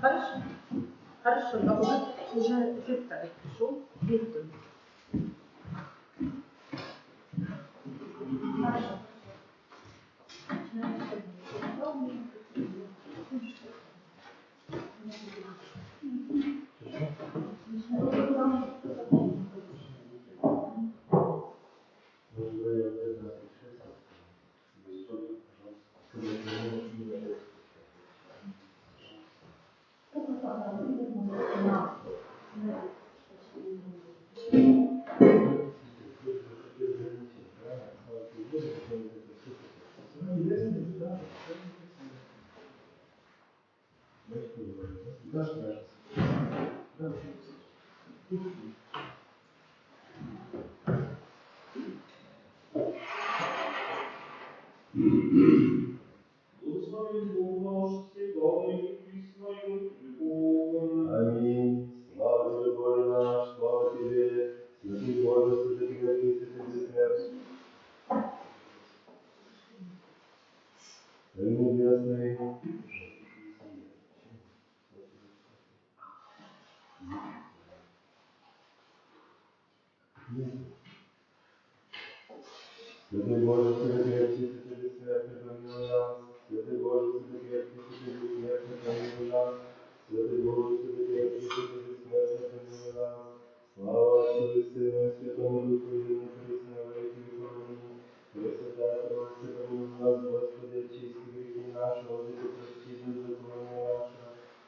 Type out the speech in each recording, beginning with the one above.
Хорошо. Хорошо, да, уже Виктор пришел. Виктор. Хорошо. Благословен Бог наш, всегда и присно и от веков. Аминь. Слава тебе, Боже наш, слава тебе, святый Боже, святый крепкий, святый бессмертный. Царь небесный, святый Боже, святый крепкий, святый бессмертный, помилуй нас. Святый Боже, святый крепкий, святый бессмертный, помилуй нас. Святый Боже, святый крепкий, святый бессмертный, помилуй нас. Слава Отцу и Сыну и Святому Духу, и ныне присно во веки веков. Аминь. Пресвятая Троица, помилуй нас, Господи, очисти грехи наши, владыка, прости беззаконие наше.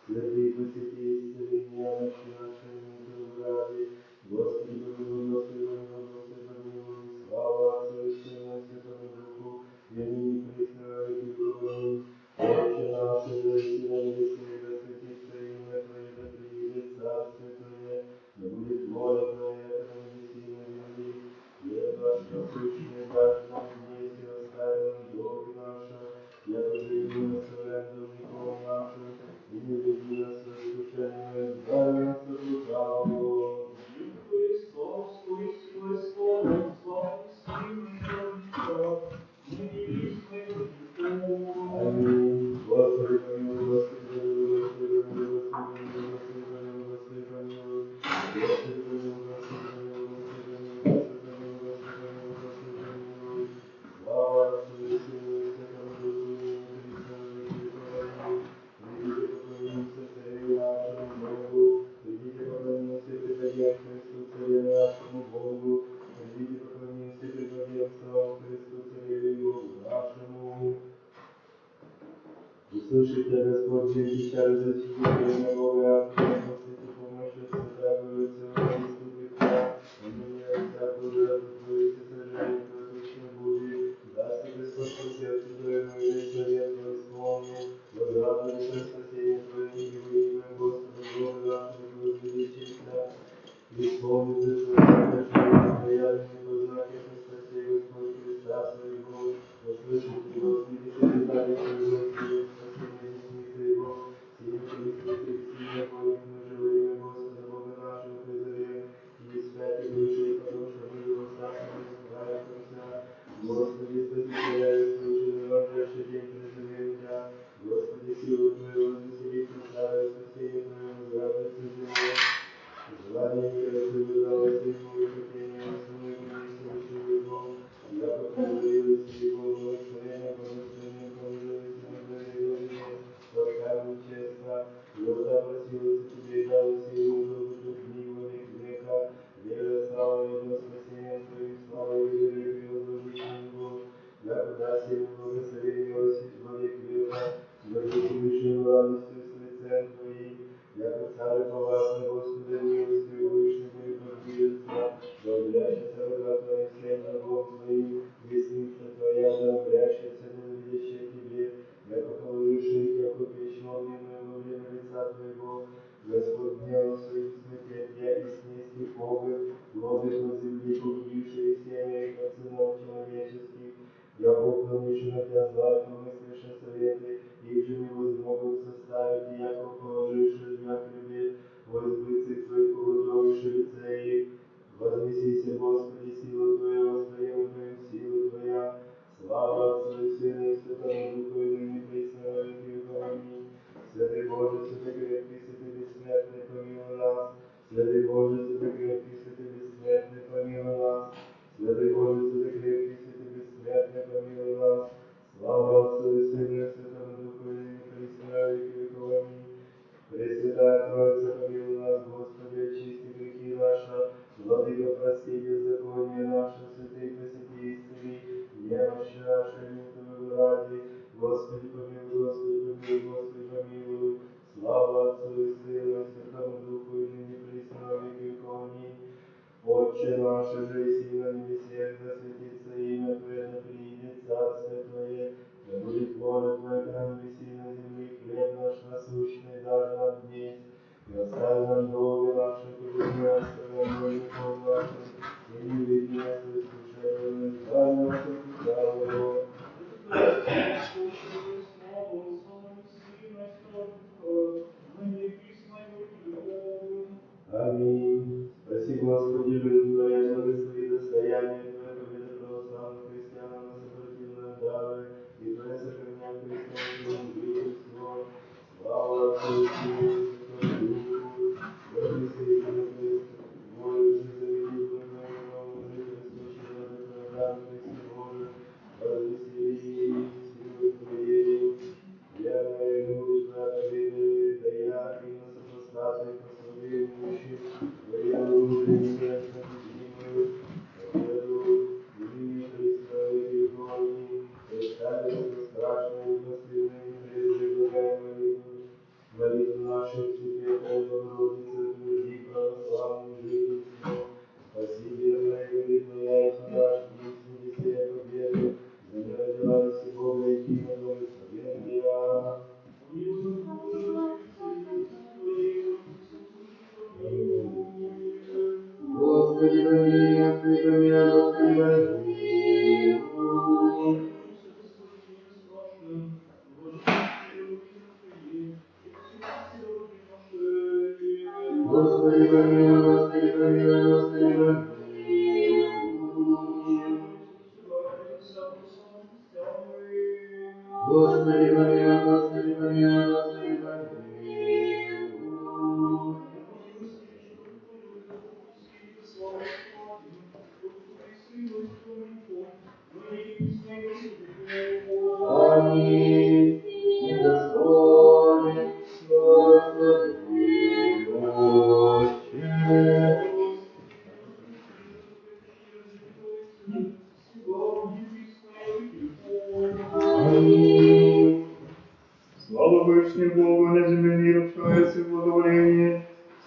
Святые, посети, исцели, немощи наши, ныне Твоего ради. Господи, помилуй, Господи, помилуй, Господи, помилуй. Слава Отцу и Сыну и Святому Духу, и ныне присно во веки веков. Аминь. Отче наш, ныне на небесах, да святится имя Твое, да приидет царствие Твое, да будет воля Твоя, как на небесе и на земле. Хлеб наш насущный дашь нам днесь, и остави нам долги наши, яко же и мы оставляем должником нашим, и не веди нас в искушение, но избави нас от лукавого. Твоей царство и сила и слава Отца и Сына и Духа, ныне и присно и во веков. Аминь. Господи помилуй, Господи помилуй, Господи помилуй, Господи помилуй, Господи помилуй, Господи помилуй. Господи помилуй, Господи помилуй, Господи помилуй, Господи помилуй, Господи помилуй, Господи помилуй. Слава Отцу и Сыну и Святому Духу, и ныне присно во веки веков. Аминь. Придите поклонимся Царю нашему Богу, придите поклонимся и преподем Христу Царю нашему Богу, придите поклонимся и преподем славу Христу Царю и Богу нашему. Услышите, Господь, печаль зачтения Бога, просите помощи от святая Богородица, заступи к нам, умилуй всякую жертву Твою, все сожжение Твое точно будет, даст Господь по сердцу Твоему, и весь совет Твой исполнил, возрадуйся спасение Твое, и во имя Господа Бога нашего возвеличимся. Исполнит Твое стояние по знаке спаси Господь Христа Своего, услышите, Господи, шепотание Твоего, Твое спасение детьми Твоего, всеми Христе, сильно Бог, мы же во имя Господа Бога нашего призовем, и исправьте души, потому что мы его страшно не скрываем конца. Господи, Спасителя, случай на ближайший день призовем Тебя, Господи, силу Твою возвеселится, слава и спасение Твое возрадуется земля. Желание мира дало ему и хотение своего не совершил его, яко презрелось его благословением положилось на главе Божие, под камень честно, и просилась о тебе и далось ему долготу книгу век века, вера слава его спасением твоим, слава и верой и возложить на него, яко даст ему благословение во век века, воздействуй высшую радостью с лицем твоим, яко царь повластный Господа милостью вышний Бою подвижется, да обрящется рога твоим всем рабом твоим, десница твоя, да обрящется ненавидящая тебе, яко положишь их, яко печь огненную во время лица твоего, Господь Пресвятая Троица, помилуй нас, Господи, очисти грехи наши, Владыка, прости беззаконие наше, святые посети, исцели, немощи наши, любовь ради, Господи, помилуй, Господи, помилуй, Господи, помилуй, слава Отцу и Сыну и Святому Духу, и ныне присно во веки веков. Аминь. Отче наш, же и си на небесех, да светится имя Твое, да приидет царствие Твое, да будет воля Твоя, как на небеси и на земле. Хлеб наш насущный дашь нам днесь, и оставь нам долги наши, как мы оставляем должником нашим, и не веди нас в искушение, но избави нас от лукавого. Аминь. Спаси, Господи, люди Твои, благослови достояние Твое, победа православных христиан, на сопротивное давы, и Твое сохраняй христианскому жительство. Слава Отцу и Сыну и Святому Духу, вознеси на Твою волю, не заведи Твою новому жительству, щедро Твоя дан Христе Боже, возвесели силой Твоею. Верная любовь Твоя победы, да я и на сопостаты послужи имущим, Твоей оружие сердце любимую, победу и Христа и векони, представится страшной и постыдной, прежде благая молитву. Молитву нашу Пресвятой Богородицы, утверди православную жительство, спаси верная говорит Твоя, и подашь вниз небесе победу, за не родилась и Бога едино благословенная. Господи, помилуй, Господи, помилуй, Господи, помилуй. Господи, помилуй, Господи, помилуй, Господи, помилуй. Господи, помилуй, Господи, помилуй, Господи, помилуй. Аминь. И Господи, благослови, Отче. Аминь. Слава Вышнему Богу, на земле мир пшается благоволение.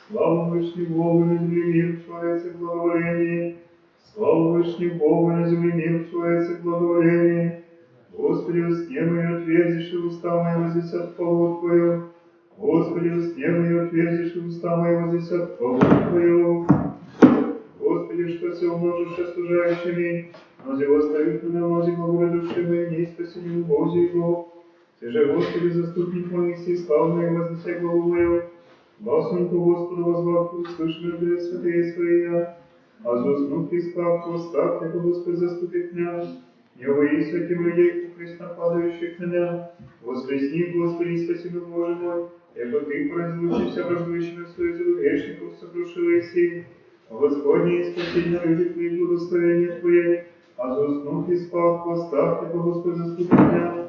Слава Вышнему Богу, на земле мир пшается благоволение. Слава Вышнему Богу, на земле мир пшается благоволение. Господи, усне мое отверзишь, и уста мои возвестят хвалу Твою. Господи, усне мое отверзишь, и уста мои возвестят хвалу Твою. Господи, что все умножишь служащими, но его ставит меня, но его души моей, не спасению Божьего. Ты же, Господи, заступник мой, все славные, вознеся главу мою. Гласненько Господу возвал, услышанную грязь святые свои, а заснув и спав, восстав, яко Господь заступит меня. Не увоись этим людей, упресно падающих на меня. Воскресни, Господи, спаси меня, Боже мой, яко Ты, поразлучився враждующими слезы грешников, сокрушил Иси. Господне, спасение люди Твои, благословение Твое, а заснув и спав, восстав, яко Господь заступит меня.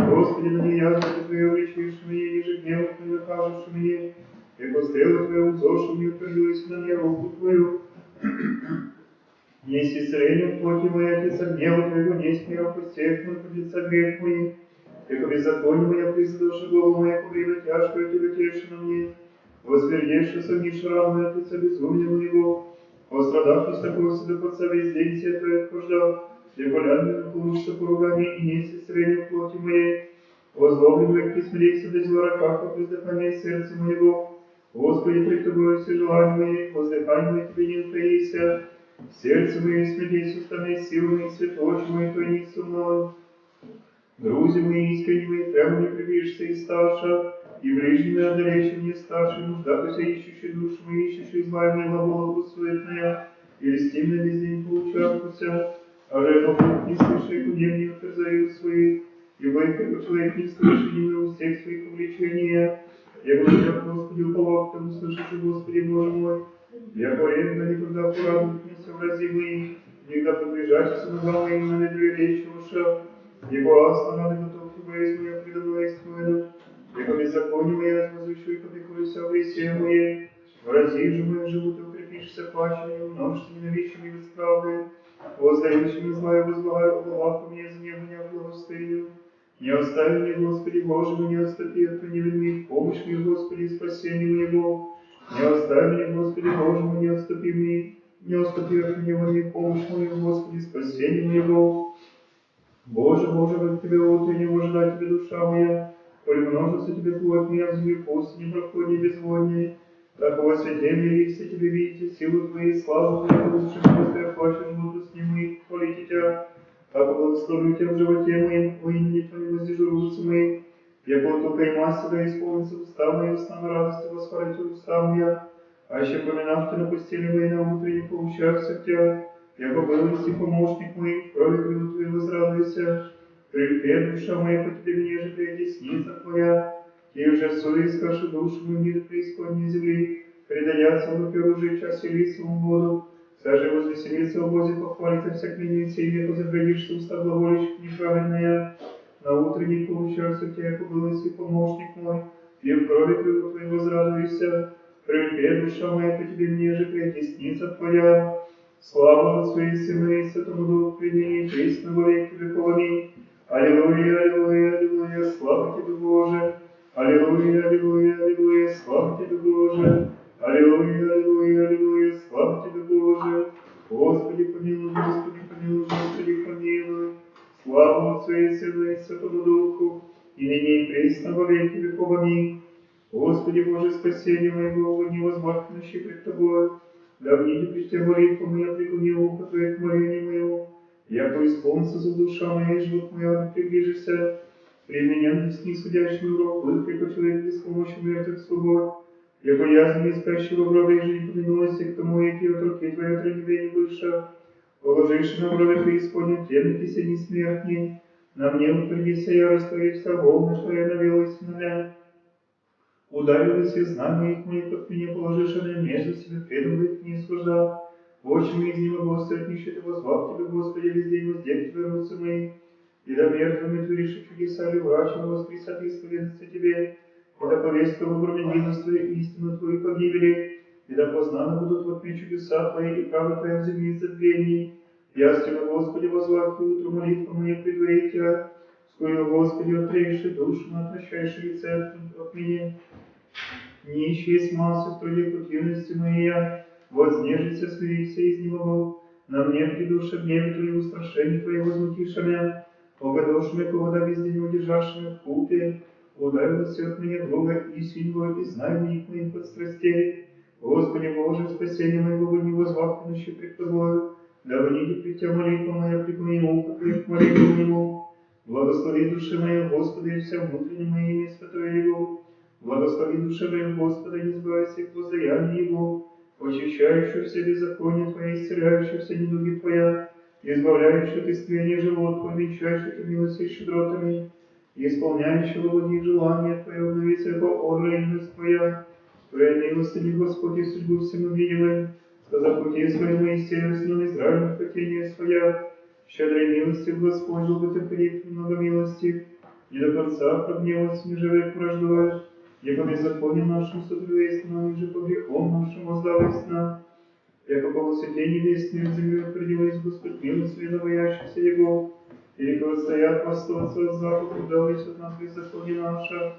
Господи, да не ясно Твое влечишь мне, ниже гневу Твою накажешь мне, яко стрелы Твою узоши мне утвердилась на мне руку Твою. Есть исцеление в плоти моей, Отец, от гнева Твоего, несть мира пустех мой, придется грех мой. Яко беззаконие моя призадуши голову моя, по время тяжкое тяготеешь на мне. Возвердешь, согнишь рану, Отец, безумие моего. Пострадавшись такого седопотца, весь день сия Твоя отхождал. Регулярно наклонишься поругами, и несть исцеление в плоти моей. Возловлен, как смирейся до злораках, от воздыхания сердца моего. Господи, пред Тобою все желания мои, воздыхай мои Тебе не утаися. Сердце мое смирись, уставной силы мои, святочи мои, Твои со мною. Друзі мої искренними, прямо не прибежишься и старша, и ближними одолеющим не старше, нуждатися ищущий душу мои, ищущий избавление глагола благословенная, и льстимно весь день поучаствуйся, а же это Бог не слышит, куда мне утверзаю свои, ибо их, как человек не слышит, не у всех своих увлечения. Я говорю, Господи, уповал, к тому слышишь, Господи, Боже мой, я поревно никогда порадует меня соврази мои, никогда приближайся на главные именно две речи уша, ибо основа готов, ибо есть моя предобойственная. яко беззаконие мое возвещу, и попекуюсь о гресе мое. Врази же мои живут, и укрепишься плачем, и умножься ненавидящими бесправды. Воздающими зла и возлагаю лапу мне за небо не благостыню. Не остави мне, Господи Боже, не отступи от меня, помощь мне, Господи, спасение моего. Не остави мне, Господи Боже, не отступи мне, не отступи от меня, помощь мою, Господи, спасение моего. Боже, Боже, как Тебе утренне ждать Тебе душа моя, коль множится Тебе плоть моя в земле пусти, не проходи безводней. Так во свете явися Тебе видите силу Твою, славу Твою, лучше, что я плачу, животу с ним и хвалите Тебя. Так благословлю Тебя в животе моем, во имени Твоем воздержу моим. Яко только и мастера исполнится уста моя, сна радости восхвалите уста моя. А еще поминав Ты на постели моей на утренне, получався к Тебя. Яко был и помощник мой, в крови крылу Твою возрадуйся. Припет душа моя, по Тебе мне же предесница Твоя. И уже совесть кашу душу мою мир преисподней земли, предадятся в руки оружие, час селиться в воду. Саже возвеселится в Бозе, похвалится всяк меняется, и веку заградишься уста глаголищих неправедная. На утренний получался Тебя, яко был и помощник мой, и в крови крылу Твою возрадуйся. Припет душа моя, по Тебе мне же предесница Твоя. Слава Отцу и Сыну и Святому Духу, ныне и присно во веки веков. Аминь. Аллилуйя, аллилуйя, аллилуйя, слава Тебе, Боже. Аллилуйя, аллилуйя, аллилуйя, слава Тебе, Боже. Аллилуйя, аллилуйя, аллилуйя, слава Тебе, Боже. Господи помилуй, Господи помилуй, Господи помилуй. Слава Отцу и Сыну и Святому Духу, и ныне и присно во веки веков. Аминь. Господи Боже, спасение моего, не возблагнущий пред Тобой. Да вниде пред Тебе молитва моя, преклони ухо Твое к молению моему. Яко исполнится за душа моя, и живот моя, не приближися. Применен с нисходящим урок, был, яко человек без помощи мертвых свобод. Яко ясно не спящего в гробе, и жизнь помянулась к тому, яки от руки Твоей отраниве не выше. Положивши на гробе преисподнем темники сей смертней, на мне утвердися ярость Твоя, вся волна Твоя навелась на меня. Ударилось и знамя их моих от меня, положишь на между себе, предом их не исхожда. Очи мои изнемогу, от нищеты возвав Тебе, Господи, весь день воздеть вернутся мои. И да мертвыми творишь чудеса, ли врачам воскресят исповедаться Тебе, и да повествую бронединность Твою, истину Твою погибели, и да познаны будут вот мне чудеса Твои, и правда Твоя в земле забвений. Я с Тебя, Господи, возвах и утро молитва моя предварит Тебя, скою, Господи, отрейши душу, отвращаешь лице от меня. Нищие с массы в труде противности моя, вознежится, смирися из него. На мне придуша гневе Твои, устрашение Твое возмутиша меня. Погодошми, кого весь день удержавшими в купе, ударилась от меня друга истинного, и знай моих моих подстрастей. Господи Боже, спасение моего, не возвахнущий пред Тобою, да вниде пред Тебя молитва моя, преклони ухо Твое к молению моему. Благослови душе моя, Господи, и вся внутренняя моя имя святое Его. Благослови душе моя, Господа, не сбавайся к воздаянию Его, очищающую все беззакония Твои, исцеляющую все недуги Твоя, избавляющую от истления живот Твой, венчающую Ты милостью и щедротами, исполняющего благих желания Твое, обновится его орла и милость Твоя, Твоя милостыня, Господи, судьбу всему видимой, сказав пути свои Моисею, снял Израилем хотение Своя, щедрой милости Господь, долготерпелив, много милости, и до конца прогневался, не живет враждует, яко беззаконием нашим сотворились нам, же по грехом нашим воздалось нам, яко по высоте небесной в землю утвердилась Господь милостью боящихся Его, и яко отстоят восстаться от запаха, удалось от нас беззаконие наше,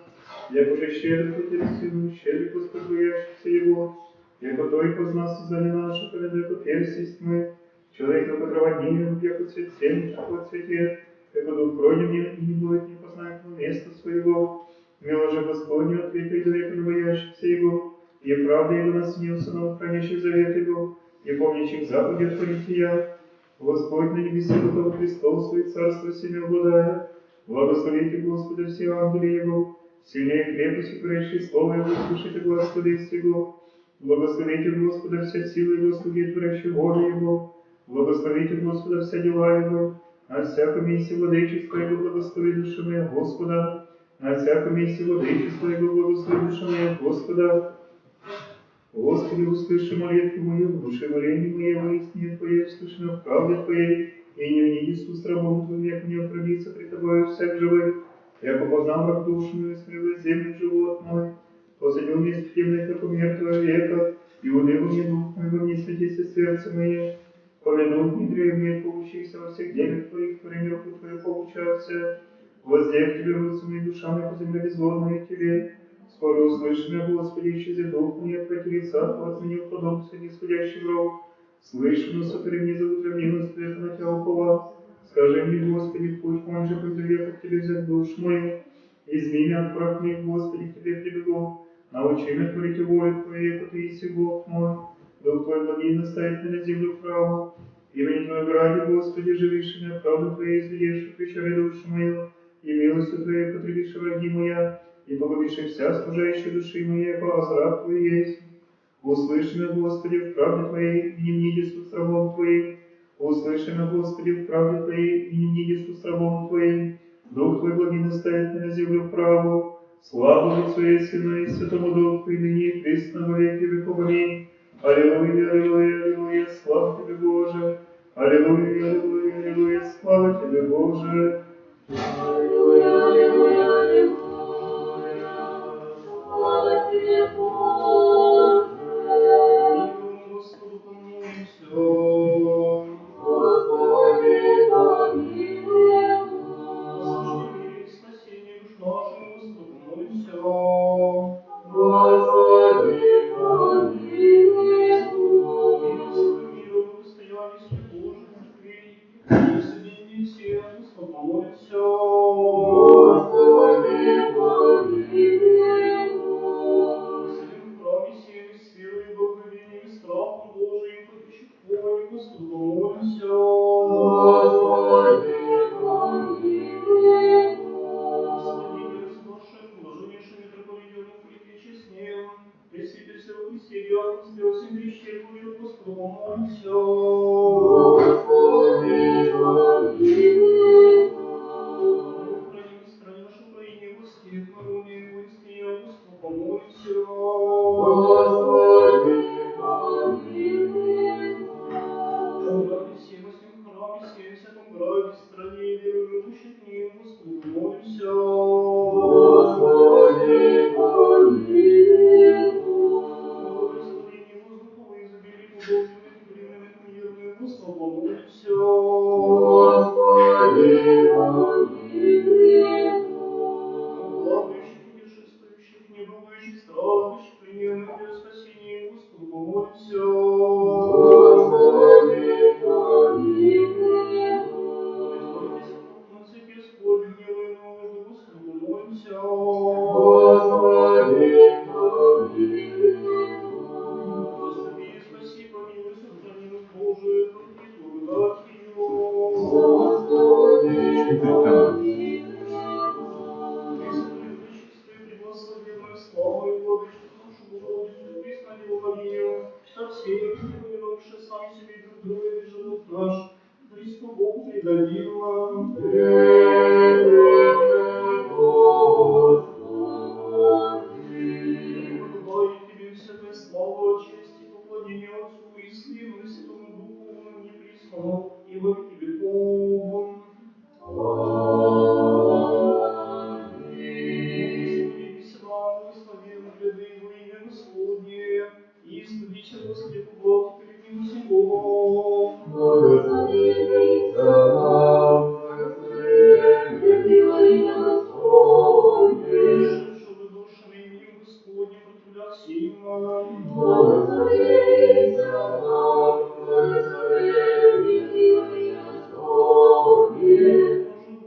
яко же щедрый Отец Сыну, щедрый Господь боящихся Его, яко той познал создание наше, когда яко персисть мы, человека потраводнее, яко цвет семечного цвете, яко дух пройдем и не будет, не познает места своего. Мило же Господню от века и до века боящихся Его, и правда Его наснился на хранящих завет Его, и помнящих заповеди отворите я. Господь на небесе готов престол свой, царство всеми обладая. Благословите Господа все ангели Его, сильнее крепости, творящие слово Его, слушайте Господа из Его. Благословите Господа вся сила Его, слуги, творящие волю Его. Благословите Господа вся дела Его, на всяком месте владычества Его, благослови душа моя Господа. На всяком месте владычества Его, благослови душа моя Господа. Господи, услыши молитву мою, в душе моление мое, воистине Твоей, услышано в правде Твоей, и не внеди с уст рабом Твоим, як мне оправдиться пред Тобою всяк живой. Яко познал раб душную, смелый землю живот мой, посадил мне стремный, как у мертвого века, и уныл мне дух мой, во мне светится сердце мое. Помянул мне древние, поучился во всех делах твоих, творение руку твою поучался. Воздев тебе руцы мои, душа моя по земле безводная тебе. Скоро услышь меня, Господи, исчези дух мне, отврати лица Твоего, от меня уподобься нисходящий в ров. Слышь, но сотвори мне за утро милость Твою, на Тебя упова. Скажи мне, Господи, в путь мой же пойду я, как Тебе взять душу мою. Изми меня от прав моих, Господи, к Тебе прибегу. Научи меня творить волю Твою, яко Ты еси Бог мой. Дух Твой благий наставит меня на землю праву. Имени Твоего ради, Господи, живишь меня, правду Твоей изведешь, отвечали душу мою, и милостью Твоей потребишь враги моя, и погубишь вся служащая души моей, по раб Твой есть. Услыши меня, Господи, в правде Твоей, и не мнидесу с рабом Твоим. Услыши меня, Господи, в правде Твоей, и не мнидесу с рабом Твоим. Дух Твой благий наставит меня на землю праву. Слава Отцу и Сыну и Святому Духу, и ныне и присно во веки веков. Аминь. Аллилуйя, аллилуйя, аллилуйя, слава Тебе, Боже. Аллилуйя, аллилуйя, аллилуйя, слава Тебе, Боже. Аллилуйя, аллилуйя, аллилуйя, слава Тебе, Боже. Милому Господу помолимся. Господи, помилуй нас. Услыши мир и спасение душ нашим, Господу помолимся. Господи, помилуй нас. Милостивый миру, благостояние Божию, терпение, и соединение всех, Господу помолимся. Господи, помилуй нас. Посадим в храме сем с верой, благовением и страхом Божиим, ходящих в поле, Господу помолимся. Господи, помилуй нас. Господине, распрошем, блаженнейшим митрополитом Филиппе с ним, пресвитерся во Христе, диаконстве, во всем греще Божию, Господу помолимся. Господи, помилуй нас. Храним и стране нашу Украине, власти, народе, воинстве, Господу помолимся. Господи, помилуй нас. О граде всем, во всем храме, всем, всяком граде, стране, веру живущих в ним, Господу помолимся. Господи, помилуй нас. Благословение воздухов и изобилие плодов земных и временных мирных, Господу помолимся. Господи, помилуй нас. Плавающих, путешествующих, недугающих, страждущих, плененных для спасения, Господу помолимся. Господи, помилуй нас. Избавьтесь от всяких скорби, гнева и нужды, Господу помолимся. Господи, помилуй нас. Заступи, спаси, помилуй, сохрани нас, Боже, Твоей благодатью. Господи, помилуй нас. Пресвятую, пречистую, преблагословенную славу и владычицу нашу Богородицу, и присно Деву Марию, со всеми помянувши сами себе и друг друга, весь живот наш, Христу Богу предадим. Подобает Тебе всякая слава, честь и поклонение Отцу и Сыну и Святому Духу, ныне присно и во веки веков. Господи, с нам благословен гряды во имя Господне, и студите, Господи, поплавьте перед Ним всего. Благослови нам, благослови во имя Господне. Пришедшего душами именем Господним противляться им. Благослови нам, благослови во имя Господне.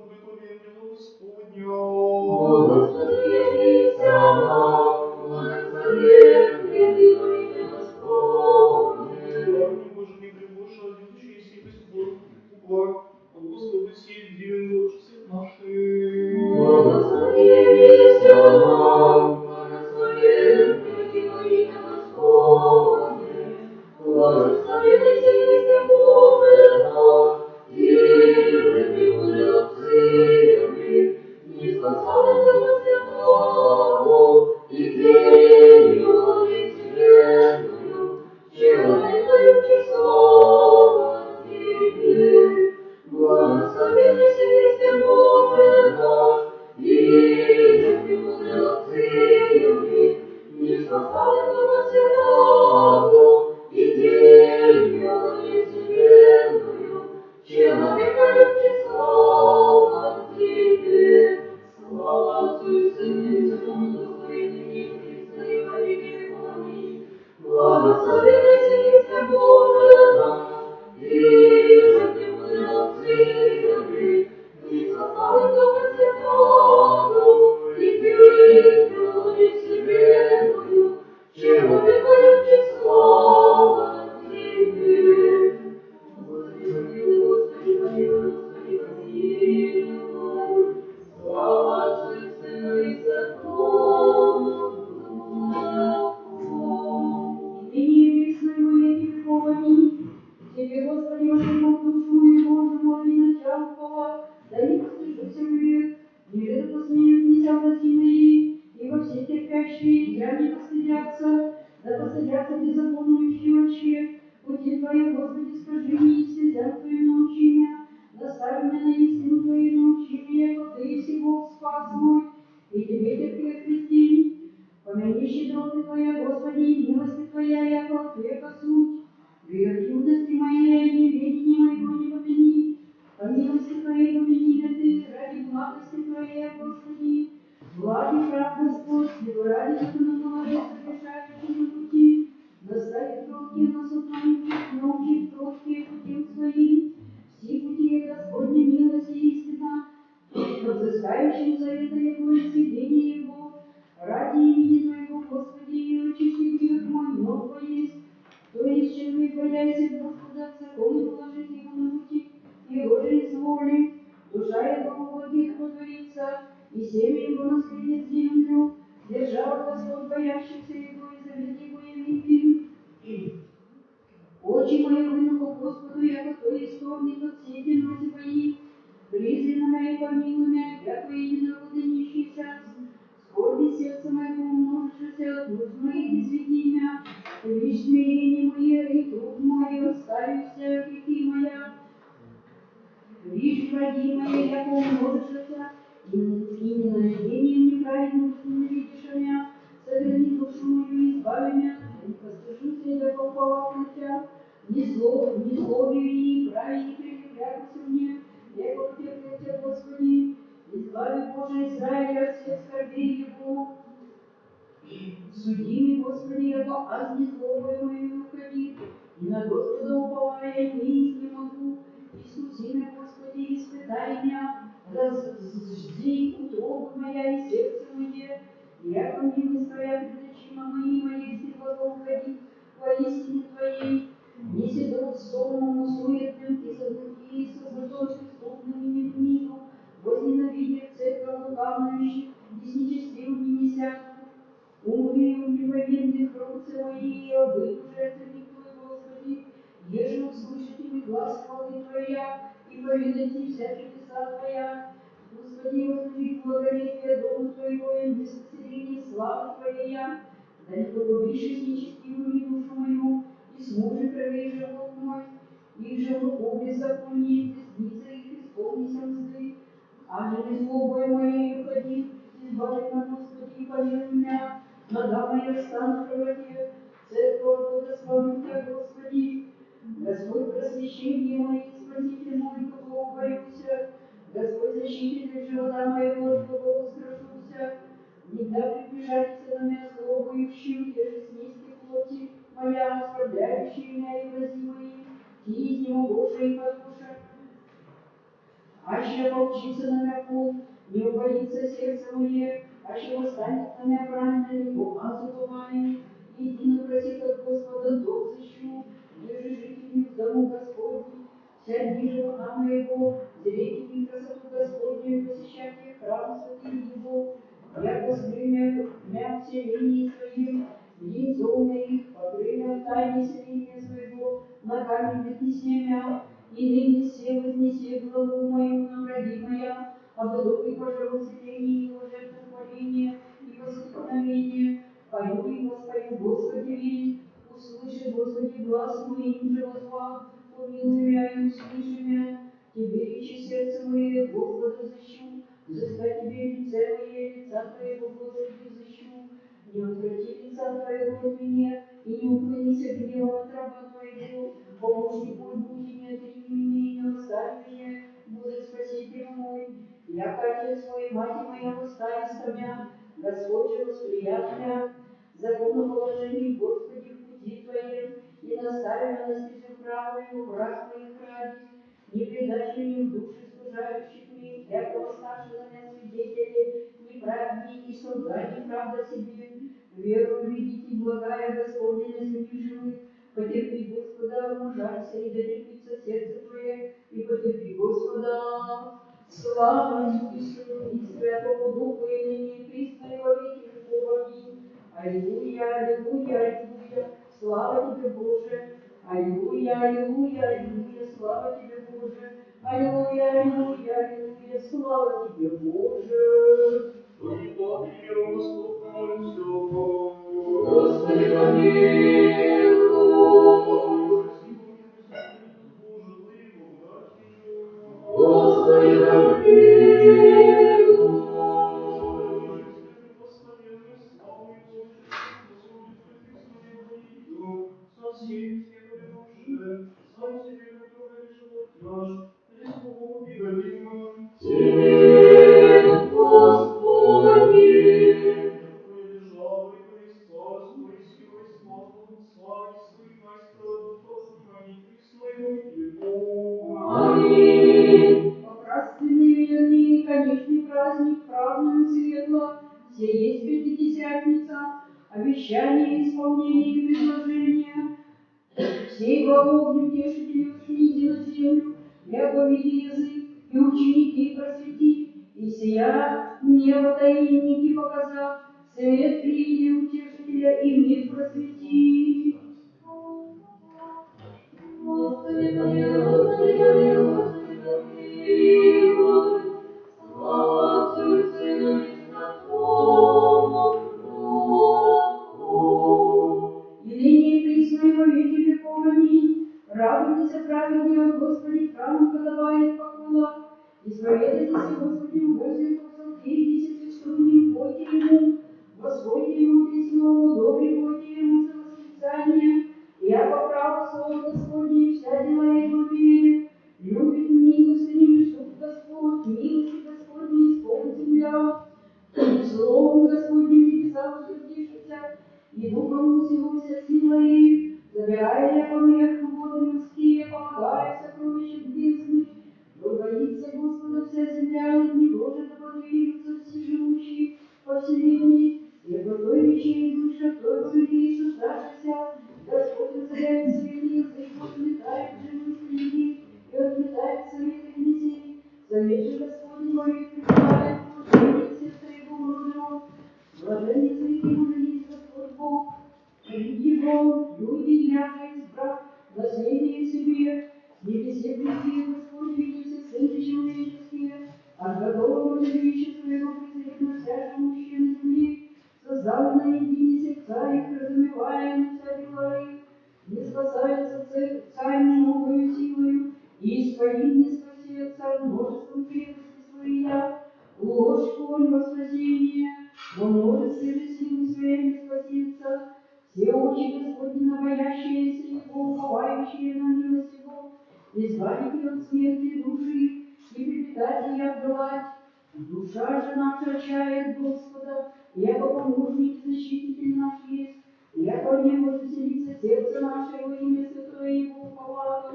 Боже, благослови дело Господня. Благослови нам, благослови во имя Господне. Праведник Боже, не прибольше, одержащийся и Господь, угла, от Господа сей дивен лучше всех наших. Благослови нам, благослови во имя Господне. Благослови Христе Бог Твоего святого, и делаю вселенную, человека любче слава Тебе. Слава Отцу и Сыну и Святому Духу, и ныне и присно, и во веки веков. Аминь. Благословенный Христе Боже наш, и же премудрости добры, и сославим Духа Святого, и делай вселенную, человека любче слава Тебе. Господи, помилуй, Господи, помилуй, Господи, помилуй. Слава Отцу и Сыну и Святому Духу. И ныне и присно, и во веки веков. Аминь. Тебе, Господи, возлюбил душу мою, Боже мой, не началкова, да не постыжуся век, ниже да посмеют неся врази мои, ибо все терпящие я не постыдятся, да постыдятся беззаконующие очи. Пути Твои, Господи, скажи мне, и стезям Твоим научи меня, наставь меня на истину Твою, научи меня, яко Ты еси Бог спас мой, и Тебе терпеть Христи. Помяни щедроты Твоя, Господи, и милости Твоя, яко от века суть. Греховности моей, неведения моего не помяни, по милости Твоей помяни меня Ты, ради благости Твоей, Господи. Благи прав Господь, Его ради законоположия согрешающих на пути, наставит кроткие на суд Твоим, научит кроткие путем Своим. Все пути Господни милости и истина, к взыскающим завета Его и сведения Его, ради имени Твоего, Господи, и очисти грех мой, много есть. То есть человек, боясь Господа, закон положить его на пути, его же изволит, душа его в благих потворится, и семя его наследит землю, держава Господь боящихся его, и завет его явит им. Очи мои вынуху Господу, яко то исторник от сети носи мои, призри на меня и помилуй меня, яко единороды нищийся, скорби сердца моего умножившися, от нужд моих изведи меня, лишь смирение мое и труд мой, остави всяких моя, лишь враги мои, яко умножившися, и ненавидением неправедным ненавидишь меня, сохрани душу мою, избави меня, да не постыжуся, яко уповав на Тя, ни злобе вини, прави не прикрепляйся мне, яко потерпел Тя, Господи, избави Боже Израиля от всех скорбей его. Суди мне, Господи, яко аз не злобою мою уходи, и на Господа уповая не могу. Искуси меня, Господи, испытай меня, разжди утроба моя и сердце мое, и яко милость Твоя пред очима моими, есть и благоуходи поистине Твоей. Не седут сонному суетным и сознатом преступным не вниду, возненавидев церковь лукавнующих и с нечестивым не несятку. Умри, неповинных руцы мои, обыду жертвенник Твой, Господи, еже услышите мы глаз хвалы Твоя, и повидайте вся чудеса Твоя. Господи, возложи благолепие Дома Твоего, и без поселения славы Твоя, да не погубишь с нечестивыми душу мою, и с мужем крови живот мой, их же в руку беззаконие, десница их исполнися мзды, а же не злобой моей уходи, избави меня, Господи, и помилуй меня, нога моя встань в правоте, церковь благословлю Тебя, Господи. Господь просвещение мое, Спаситель мой, кого боюся, Господь защититель живота моего, от кого устрашуся. Никогда приближайся на меня злобующую, еже снести плоти моя, оскорбляющая меня и врази мои, ти изнемогоша и подоша. Аще ополчится на меня пол, не убоится сердце мое, аще восстанет на меня брань, на него азуповаю. Едино просит от Господа, долг защу, еже жители в дому Господней, вся ниже врага моего, зрите мне красоту Господню, посещайте храм святый его. Яко скрый мя в селении своем, лицо моих, покрый мя в тайне селения своего, ногами преднеси мя, и ныне все вознеси главу мою на враги моя, а подобие пожру селение его жертвотворение и воскликновение. Пою и воспою, Господи, весь, услыши, Господи, глаз мой, им же возвал, помилуй меня и услыши меня. Тебе речи сердце мое, Господа защу, взыскать Тебе лице мое, лица Твоего, Господи, взыщу. Не отврати лица Твоего от меня, и не уклонись от гнева от раба Твоего. Помощник мой, будь и не отрини меня, и не оставь меня, Боже, Спаситель мой. Яко Отец мой и мать моя восстали стомя, Господь же восприятля. Законоположений, Господи, в пути Твоем, и настави меня на стезю правую, враг моих ради. Не предать мне в душе служающих мне, яко восставши на меня свидетели, неправедней и солгани правда себе. Верую видите, благая Господня на земле живых. Потерпи, Господа, мужайся, и дотерпится сердце Твое, и потерпи, Господа. Слава Отцу и Сыну и Святому Духу, и ныне и присно и во веки веков. Аминь. Аллилуйя, аллилуйя, аллилуйя, слава Тебе, Боже. Аллилуйя, аллилуйя, аллилуйя, слава Тебе, Боже. Аллилуйя, аллилуйя, аллилуйя, слава Тебе, Боже. Господи, Бог и миром Господь, помолимся. Господи, помилуй. Спасибо мне, Господи, Боже, Твоей благодатью. Господи, помилуй. Благословенную славу и Божию, Богородицу Пресную Богиню, со всеми светами души, сам себе друг друга и живот наш, Христову убегаем. Тебе, Господи. Твоя держава, и Твое царство, и сила, и слава, слава и Таинства, поклонение Христу и во веки веков. Аминь. Божественный верный и конечный праздник празднуем светло. Все есть Пятидесятница, обещание, исполнение и предложение. Сей благовню утешители воскнизи на землю, яко види язык, и ученики просвети, и сия небо таинники показав, свет приди утешителя и мир просвети. Господи, помилуй, Господи, помилуй, Господи, помилуй. Слава Отцу и Сыну и Святому Духу. И ныне и присно и во веки веков. Аминь. Радуйтесь, праведные, Господи, храму подобает поклона. Исповедайтесь, Господи, в воздухе, псалтиритесь, священным, пойте Ему, воспойте Ему песню, добре пойте Ему за восклицание. Яко право слово Господне, вся дела Его верит. Любит милостыню, чтоб Господь, милости Господне исполнит земля. Словом Господним небеса утвердившихся, и духом усилуйся силой, забирая я помех воды морские, помогая сокровищам бездны. Боится Господа вся земля, и от Него же да подвижутся все живущие по вселенной. И по той речей душа, той по людей состравшихся, Господь разоряет советы язык, отметает же мысли людей, и отметает советы князей. Совет же Господень вовек пребывает, положение сердца его мудрого. Блажен язык ему же есть Господь Бог. Его люди яко избрав наследие себе. С небесе призри Господь, видимся сыны человеческие. От готового жилища своего презренно вся живущая на земле. Создал на едине сердца их, разумевая на вся дела их. Не спасается царь многою силою, и своим не спасется множеством крепости своя. Ложь коль во спасение, во множестве же силы своей не спасется. Все очи Господни на боящиеся Его, уповающие на милость Его, избавите от смерти души и припитать и обдавать. Душа же наша чает Господа, яко помощник и защититель наш есть, яко в Него заселится сердце наше, во имя Святое Его уповато.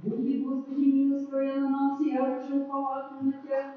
Будет, Господи, милость Твоя на нас, и я же уповато на Тебя.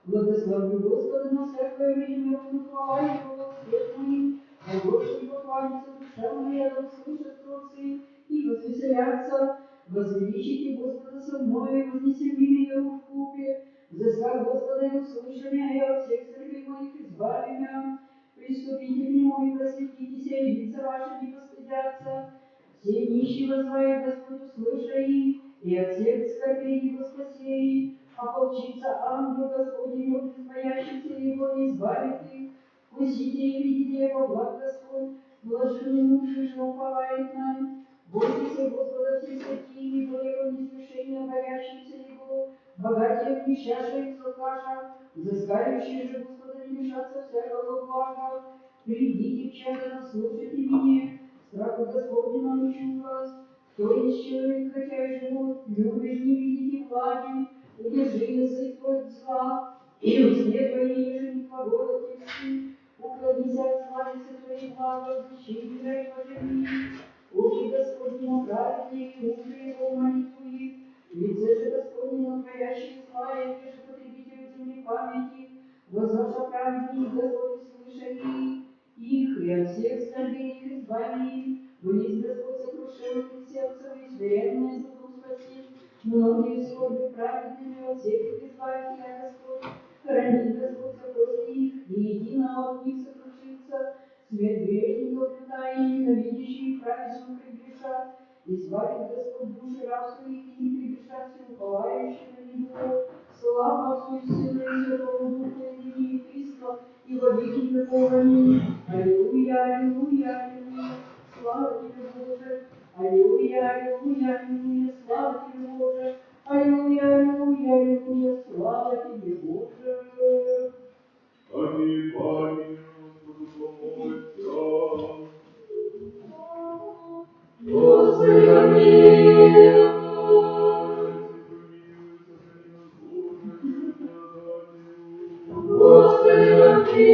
Благословлю Господа на всякое время, хвала Его во свет моим, о Господе поклонится душа моя, да услышат творцы и возвеселятся. Возвеличите Господа со мною, и вознесем имя Его в купе. Взыскав Господа и услыши меня, и от всех скорбей моих избави меня. Приступите к Нему и просветитесь, и лица ваши не постыдятся. Все нищие возвают Господь, услыша их, и от всех скорбей Его спаси. Ополчится ангел Господень, от боящихся Его и избавит их. Вкусите и видите, его благ Господь, блаженный муж же уповает нам. Бойтесь Господа все святые, ибо его несвершение боящимся Его, богатее в нищаша и высокаша, взыскающие же Господа не лишатся всякого блага. Придите, чадо, слушайте меня, страху Господня научу вас. Кто есть человек, хотя и живот, любит не видеть и влаги, удержи язык твой от зла, и устне твои, ежели не погода тексы, уклонись от зла, если твои блага, защити тебя и поживи. Очи Господни на праведные, уши его молитву их, лице же Господне на творящие зла, и где же потребителю земли памяти, возноша праведные, Господи, слыша их, и от всех скорбей их избави. Близ Господь сокрушенных сердцем и смиренное духом спаси. Многие скорби праведными от всех их избавить, я Господь. Хранит Господь после их, и едино от них сокрушится. Свет грешников люта и ненавидящие праведных прегрешат. Избавит Господь души раб своих, и не прегрешат все уповающие на Него. Слава Отцу и Сыну и Святому Духу, и ныне и присно, и во веки веков. Аминь. Аллилуйя, аллилуйя, аллилуйя. Слава тебе, Боже. Аллилуйя, аллилуйя, аллилуйя. Слава тебе, Боже. Аллилуйя, аллилуйя, аллилуйя. Слава тебе, Боже. Аминь, Господу помолимся. Господи, помилуй. Господи, помилуй.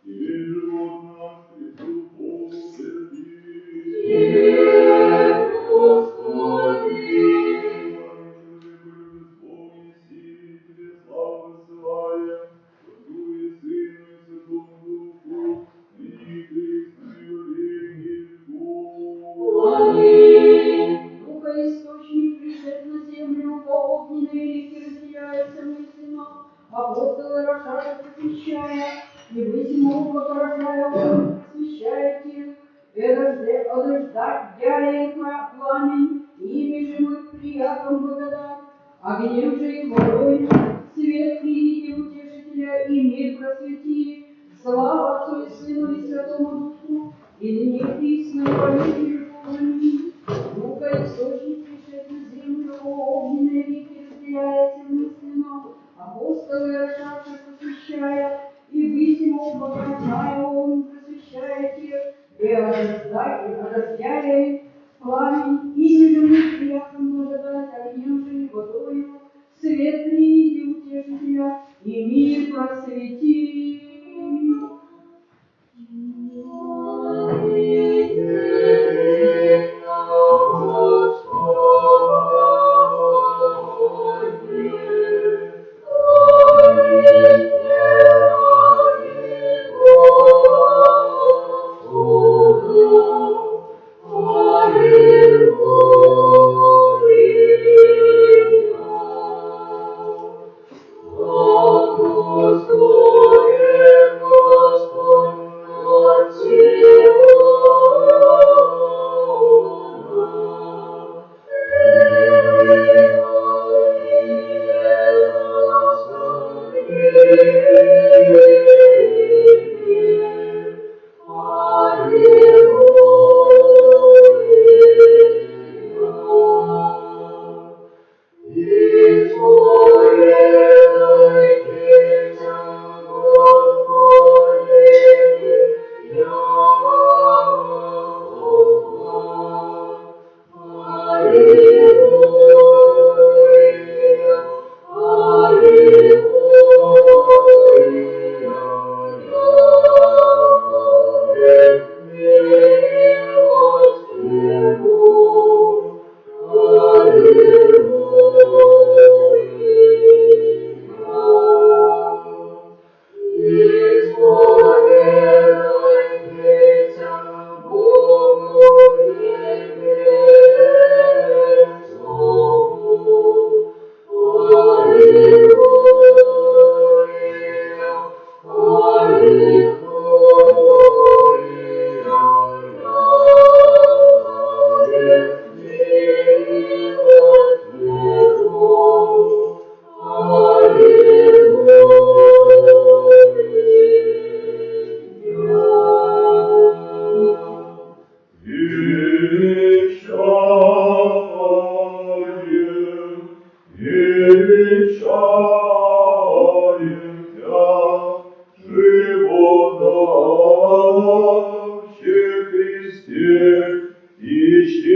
Тебе живот наш, Христу Богу предадим. Тебе, Господи. Человеку любит вспомни си, тебе славу высылаем, Отцу и Сыну и Святому Духу, ныне и присно и во веки веков. Аминь. Духа источник пришед на землю, по огненной реке разделяется мысленно, апостолы Рошаша просвещая, и высимо облако рожая он просвещает их, и одождая их пламень, ими же мы приятом благодать, огнем же их водою, свет приди утешителя и мир просвети, слава Отцу и Сыну и Святому Духу, и ныне присно и во веки веков. Аминь. Духа источник пришед на землю, огненные реки разделяется мысленно, апостолы Рошаша просвещая, и высимо обогащая он просвещает их, и ождая пламень, ими же мы приятно благодать, огнем же и водою, свет приди утешителя, и мир просвети.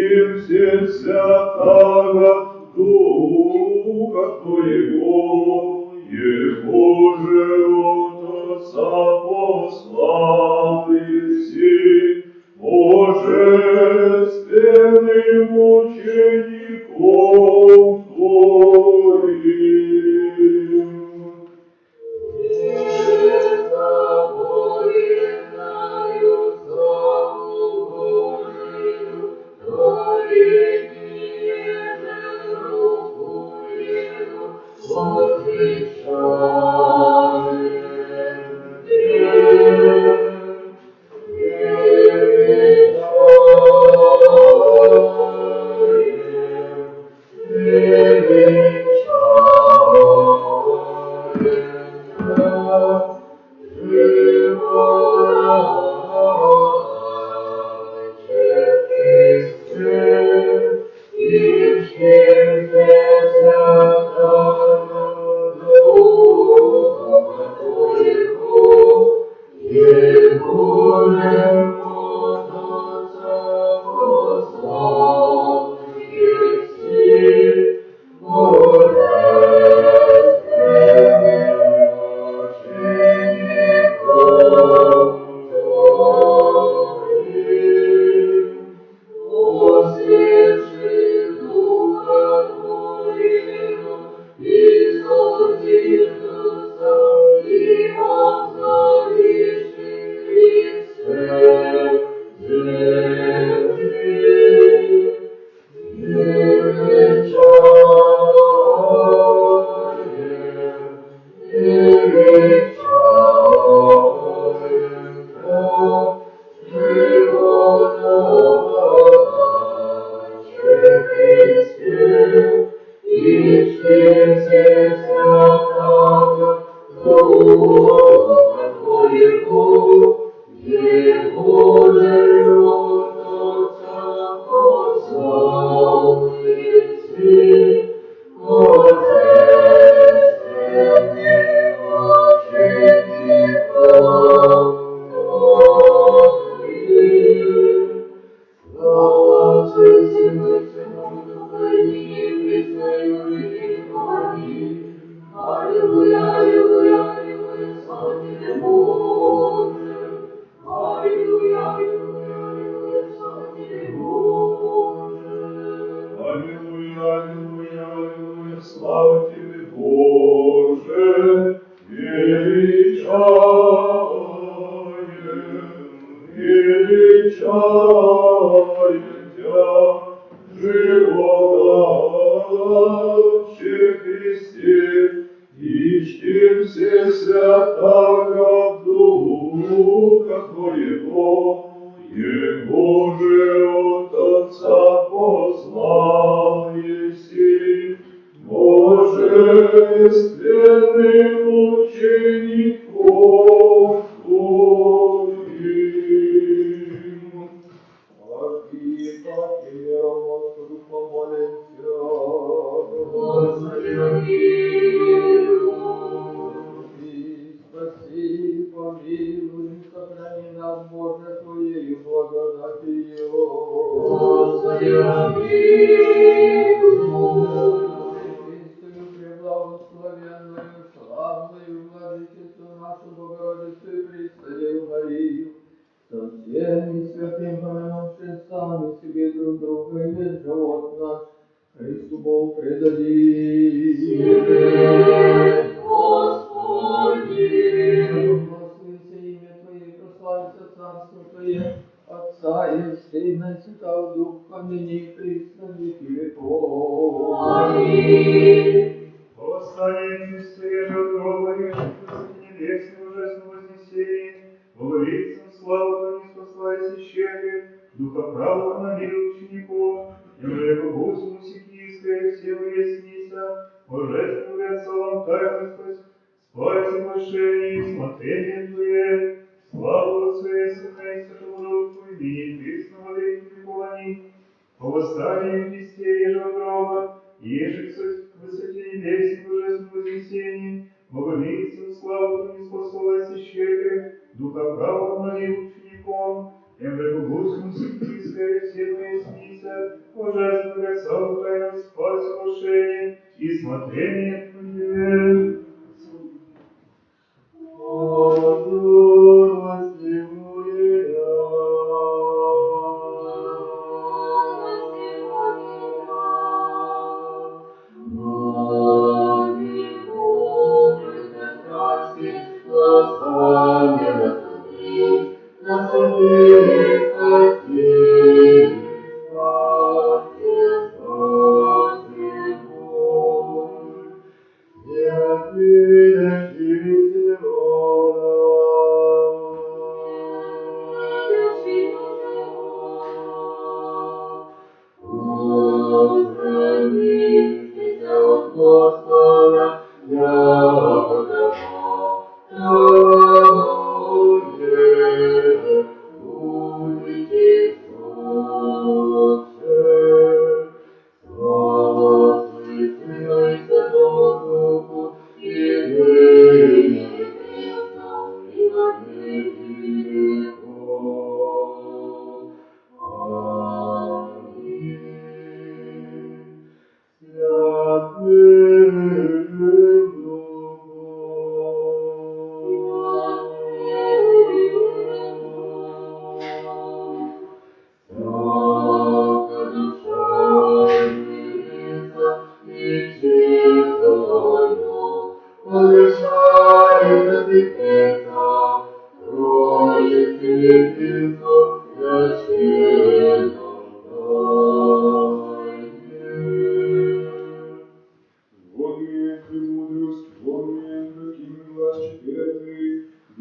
все святаго Духа Твоего, Его же от Отца послал еси, божественным учеником Твоим. Духа правого молил учеником, тем же Богу всему светлиское все мои снися, сердца в тайном спать соглашение и смотрение Твое.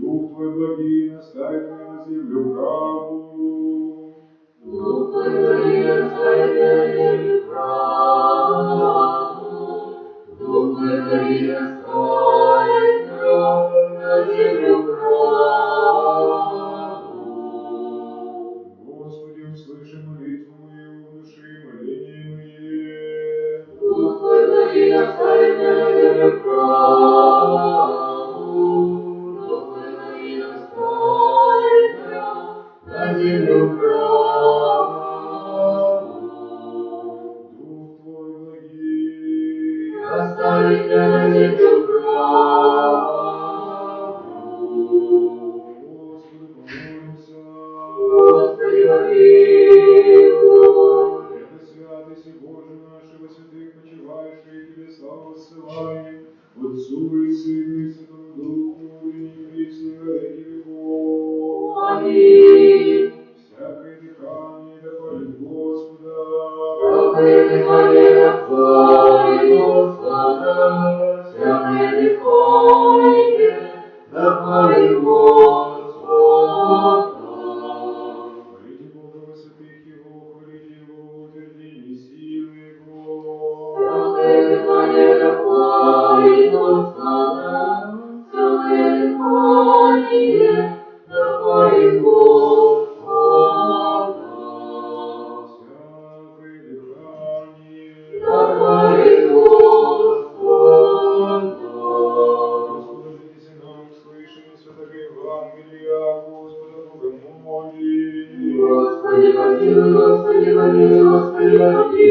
Дух Твой благий наставит меня на землю правую. Дух Твой благий наставит меня на землю правую. Дух Твой благий наставит меня на землю правую. Господи, услыши молитву мою, внуши моление мое. Дух Твой благий наставит меня на землю правую. Дух Твой благий наставит меня на землю правую. Дух Твой благий Наставит меня на землю правую. Господу помолимся. Господи, помилуй. Святый, святый, си Боже наш, во святых почивающих, Тебе славу воссылаем, Отцу и Сыну и Святому Духу, ныне и присно и во веки веков. Аминь. Всякое дыхание да хвалит Господа. Всякое дыхание да хвалит Господа. Всякое дыхание да хвалит Господа. Хвалите Бога во святых Его, хвалите Его в утверждении силы Его. Всякое дыхание да хвалит Господа. Всякое дыхание да хвалит Господа. Всякое дыхание Да хвалит Господа. Господа, житесь нам к слышанию святого Евангелия, Господа Бога молим. Господи, помилуй, Господи, помилуй, Господи, помилуй.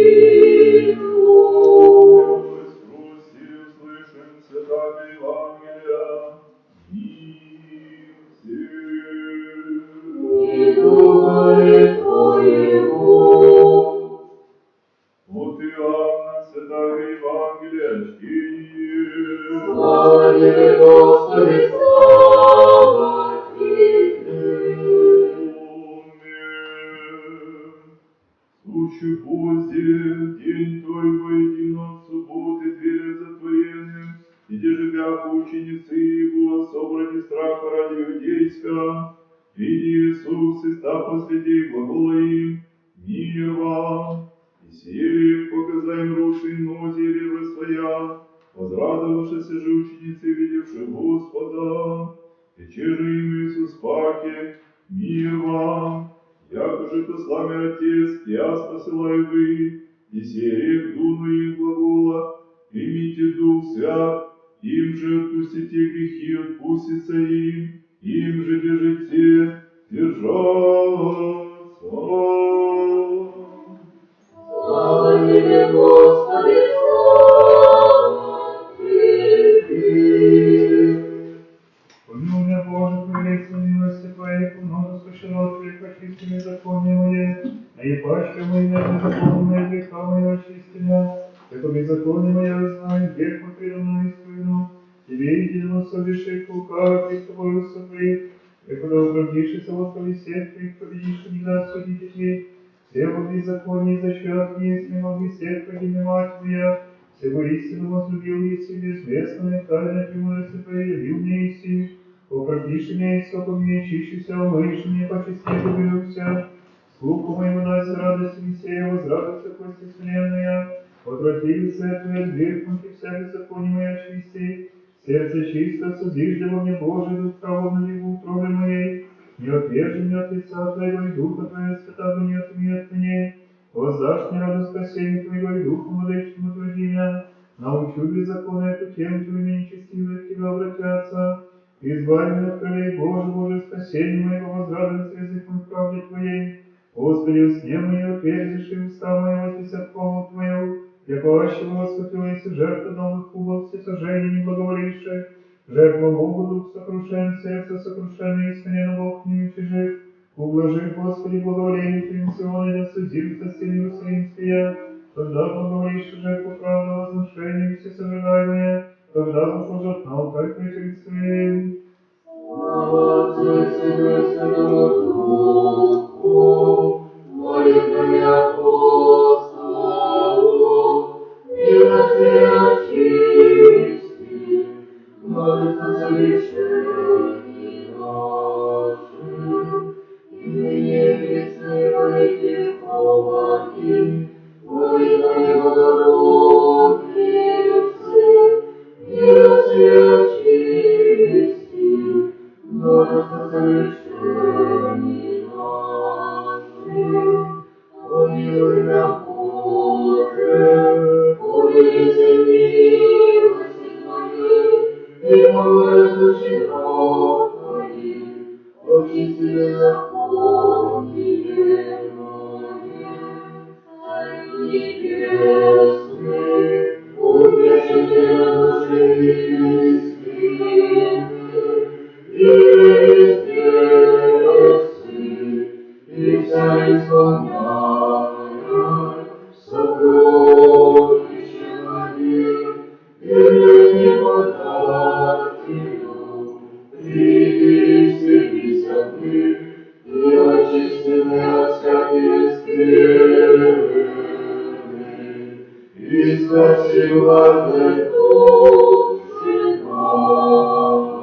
Спроси, услышим святого Евангелия. Мир всем. И Духе Твоему. От Иоанна святого Евангелия чтение. Слава Тебе, Господи, слава Тебе. Аминь. Случай поздний, день той воедино от субботы, двери затворены, и деживях ученицы Его, собрани страха ради иудейска, приди Иисус, и став посреди глагола им, мир вам, и сие показа им руки и ноги ребра своя, возрадовавшися же ученицы, видевши Господа, рече же им Иисус паки, мир вам, якоже послал меня Отец, я посылаю вы, и сие дуну им глагола, примите Дух Свят, им же отпустите грехи, отпустится им же держите, держаться. Слава Тебе, Господи, слава Тебе. Помилуй меня, Боже, по великой милости Твоей, по множеству щедрот Твоих, очисти беззаконие мое, а и пачка мои беззаконие мои, греха моего очисти меня, это беззаконие мое знаю, грех мой передо мной исповеду, Тебе единому соверши лукаво пред Тобою сотворив, когда утвердившийся Господи всех Твоих, победишь никогда судить Ты, все во беззаконии зачат есть, не могли всех погибать Твоя, все во истину возлюбил Еси, безместную тайну премудрости Твоей явил мне Еси, укротишь меня и соком мне чищися, умышь мне по чести победуся, слуху моему дайся радость Мессия, возрадуйся кости смиренная, отвратился от Твоей отвергнуть и вся беззаконие моя очисти, сердце чисто созижде во мне Божий, дух правовный в утробе моей, не отвержи меня от лица Твоего и духа Твоего святого не отмени от меня, воздашь мне радость спасения Твоего и духу мудречному утверди меня, научу беззаконие путем Твоим и нечестивые к Тебе обратятся, избави меня от кровей Боже, Боже, спасение моего, возрадуется языком в правде Твоей, Господи, усне мои отверзишь и уста мои возвесят хвалу Твою, яко ащего воскупилась жертва новых кубов, все сожжения не благоволивши, жертва Богу дух сокрушен, сердце сокрушенное, исконенно Бог не чужих, ублажи, Господи, благоволение Твоим Сиона, да судимся стены Иерусалимские, тогда благоволишь жертву правда возношения, все сожигаемые, тогда возложат на алтарь Твой Христы. Слава Отцу и Сыну и Святому Духу, молитвами апостолов, милости очисти, множество совершений наших, и ныне вечно и во веки хвали, молитвами Богородицы, милости очисти, множество совершений наших. Помилуй меня, Боже, повелися милости Твоей, и по множеству щедрот Твоих, очисти беззаконие мое. Царю небесный, утешителю души истины, и везде и вся исполняя сокровища Твоих, и не подателю, приди вселися ты, и очисти меня от всякой скверны, и спаси благой души нашей.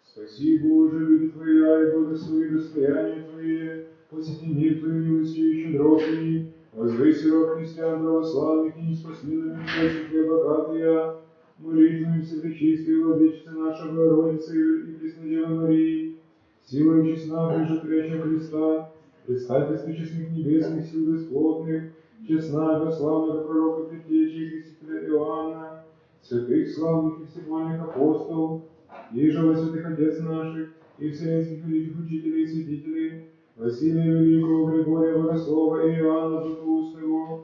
Спаси, Боже, люди Твоя, и благослови достояние Твое, посети мир Твою милостью и щедротами, возвыси род христиан православных и не спасли на милости богатые, молитвами Всепречистой Владычицы нашей Богородицы и Преснодевы Марии, силой честна прижитрящая Христа, предстательство честных небесных сил бесплотных, честна славного пророка предтечи и крестителя Иоанна, святых славных и всевольных апостолов, и же во святых отец наших, и вселенских великих учителей и святителей, Василия Великого, Григория Богослова и Иоанна Златоустого,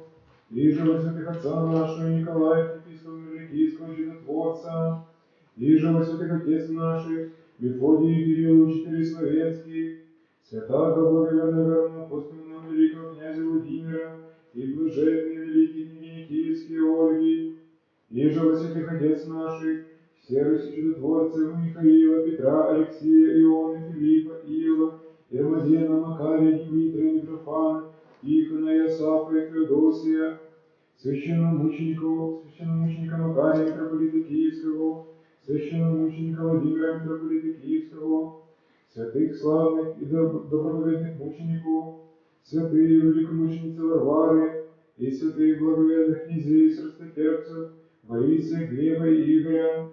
и же во святых отца нашего, Николая Епископа Меликийского чудотворца, и же во святых отец наших, Мефодия и Кирилла, учителей славянских, святаго благоверного апостола великого князя Владимира, и блаженные великие княгини Киевские Ольги, и же во святых отец наших, все Руси чудотворцев Михаила, Петра, Алексея, Ионы, Филиппа, Иова, Ермазена, Макария, Дмитрия, Митрофана, Тихона, Иосафа и Феодосия, священномученика Макария, митрополита Киевского, священномученика Владимира, митрополита Киевского, святых славных и доброповедных мучеников, святые великомученицы Варвары и святых благоверных князей, страстотерпцев, Бориса, Глеба и Игоря,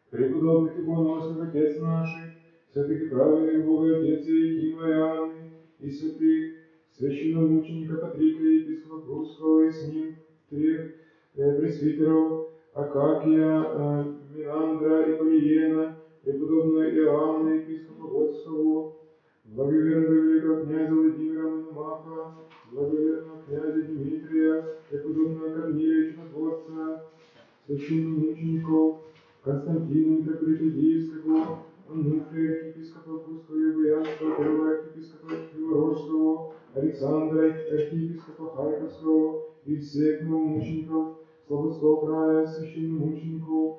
преподобных и боносных отец наших, святых и праведных Бога Отец Якима и Анны, и святых священномученика Патрика, епископа Прусского, и с ним трех пресвитеров, Акакия, Минандра и Полиена, преподобного Иоанна, епископа Готского, благоверного великого князя Владимира Мономаха, благоверного митрополита Киевского, Ануфрия, архиепископа Курского и Буянского, Первого архиепископа Криворожского, Александра, архиепископа Харьковского и всех новомучеников Слободского края, священномучеников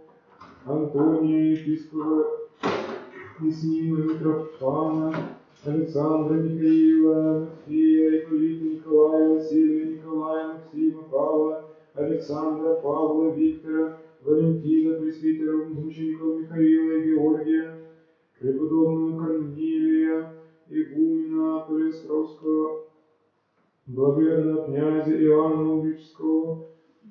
Антония, епископа и с ним Митрофана, Александра, Михаила, Матфея, Ипполита, Николая, Василия, Николая, Максима, Павла, Александра, Павла, Виктора, Валентина, пресвитеров, мучеников Михаила и Георгия, преподобного Корнилия, игумена Полесковского, благоверного князя Иоанна Увического,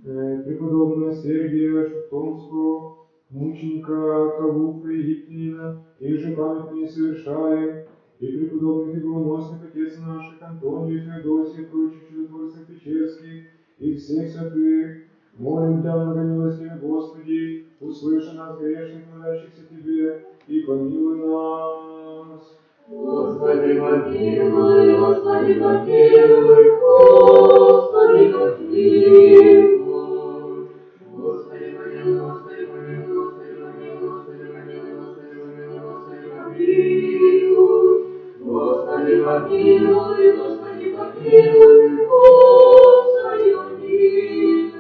преподобного Сергия Шептомского, мученика Калуфа Египтянина, и же памятные совершаем, и преподобных и богоносных отец наших Антония, Феодосия, прочих чудотворцев Печерских, и всех святых, молим Тебя, многомилостивый Господи, услыши нас грешных, молящихся Тебе, и помилуй нас. Господи, помилуй, Господи, помилуй, Господи, помилуй. Господи, помилуй, Господи, помилуй, Господи, помилуй, Господи, помилуй, Господи, помилуй, Господи, помилуй. Господи, помилуй, Господи, помилуй, Господи, помилуй.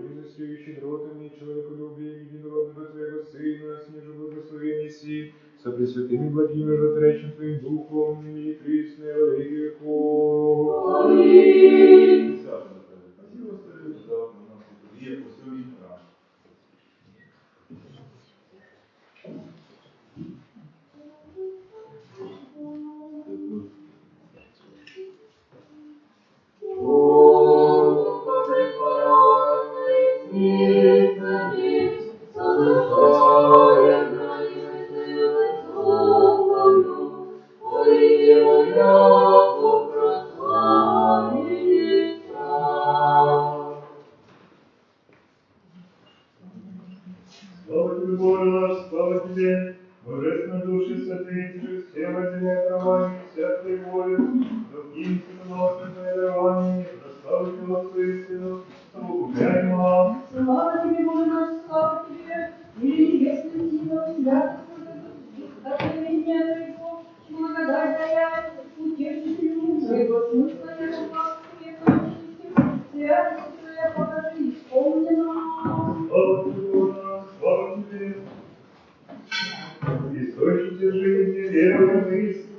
Милостью и щедротами, человеколюбием единородного Твоего Сына, снижи благословение си, со пресвятым и благим и животворящим Твоим Духом, и пресны во веки веков. Аминь. Спасибо, Господи, за завтра у нас тут є усе утро. Слава Тебе, Боже наш, слава Тебе, Божественной души святых, же все возделяют дарование, вся Твоей воли, другим сыноносным Твоей дарование, прославу Тебе, Отцу и Сыну, совокупляем вам. Слава Тебе, Боже наш, слава Тебе, мире небесным силам, святым, откровения Твоего, благодать даяет, утешителю Твоего смысла и руководствует почтителю, святость Твоя покажи, исполни нас. Слава Тебе, Боже наш, слава Тебе, источник жизни, веры и мысли,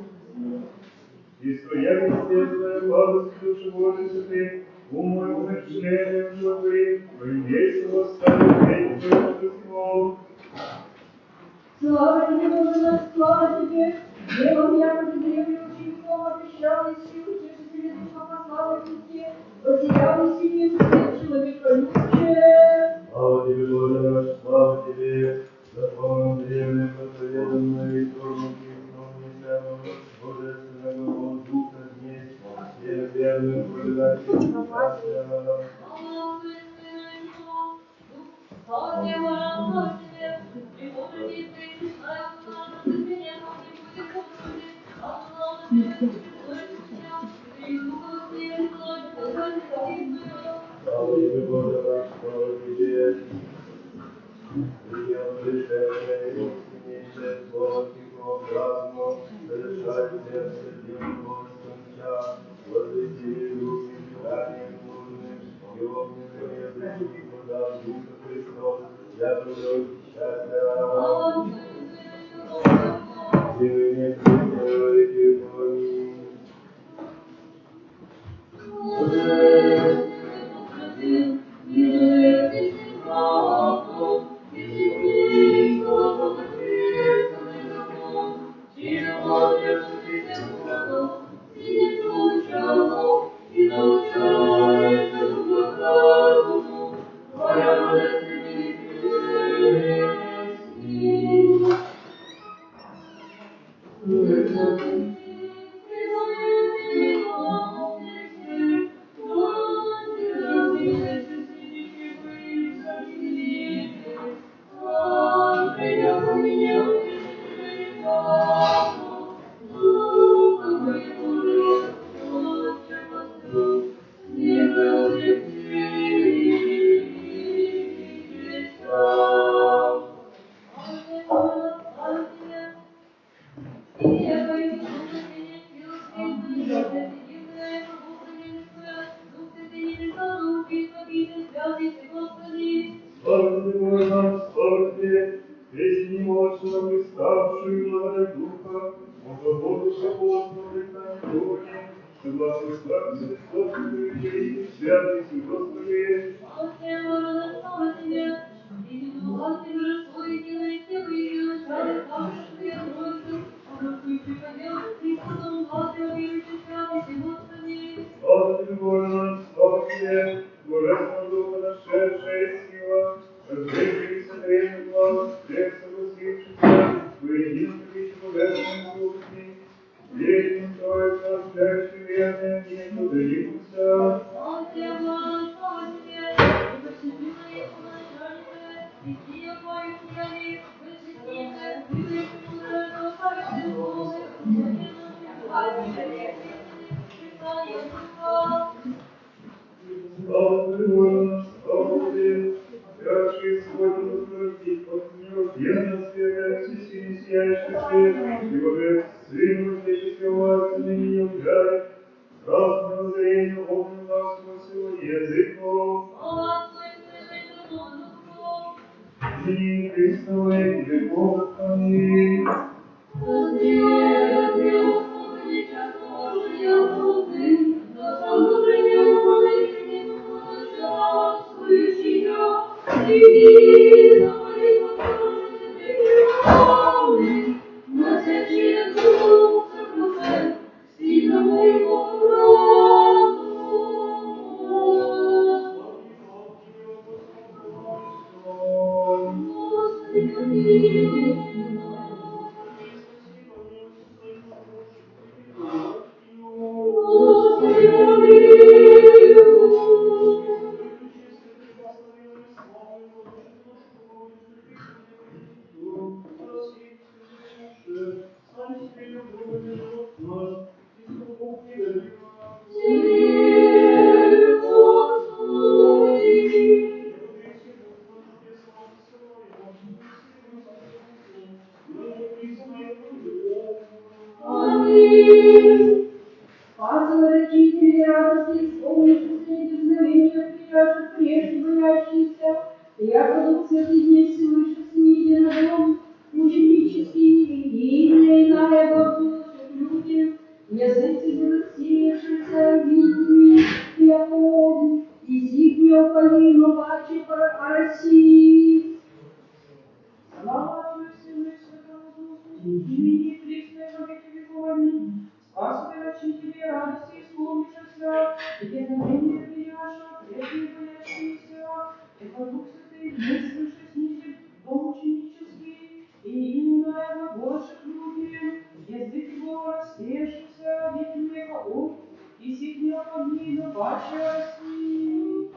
и стояли естественная благость души Божией святых, умой умерщвлением животворим, Твоим действием восставим, веки Твоего Христова. Слава Тебе, Боже наш, слава Тебе, Девам якобы древним учеником обещал и силу утешителя Духа послал Христе, воссиял и синим свет человеколюбие. Слава Тебе, Боже наш, слава Тебе, законом древним, проповеданным и тронутым, но несяном Божественного Духа дней, всем верным предателям Царства. Слава Тебе, Боже наш, слава Тебе, прием пришедшее и истиннейшее слово Тихого разума, совершай сердце демонском час, возведи руки питанием нужным, и огненным язычником подав Духа Христов, я трудов счастья. И ныне пресня веки помни. Thank you. славься, Господи, и святый Ты, Господи. Слава Тебе, и Духа Ты божествуй, делай тело и начале славшего я Божию, Божий приходил, Иисусом Божий, объявите святый Ты, Господи. Слава Тебе, Боже наш, слава Тебе, Божественного Духа нашедшая сила, развеявшийся время глаз, всех согласившихся, воедино величие Божественной сути, вечным Троица, освящий верное, не поддаимся. Слава Тебе, Боже, слава Тебе, ибо всесильно есть начальница, и сия Твоих сияний, высветница, выбрежь мудрое, славишься Бога, Слава Тебе, Боже наш, слава Тебе, святший свой возродить от необъемно света, всесильный сияющий свет, и Боже, Сын Отеческого, Отца ныне ударит, страстного зрения, огнем нашего сего языков. Жени Христова и веков, аминь. Спасорочители радости, исполнившиеся дерзновения, прияжет прежде боящиеся, якобы святый дней свыше с единым ученический и иная благословших люди, языки рассеявшиеся видными и огонь, и сих неопалимо паче о России. Слава Отцу и Сыну и Святому Духу, ныне и присно и во веки веков. Аминь. Спасибо, рачители, радости исполнившихся, и дерзновение прияша, прежде боящиеся, и по Дух Святый, не слыша снизит дом ученический, и иная глаголших люди, язык его рассеявшийся, веки века он, и сих неопагнина бача России.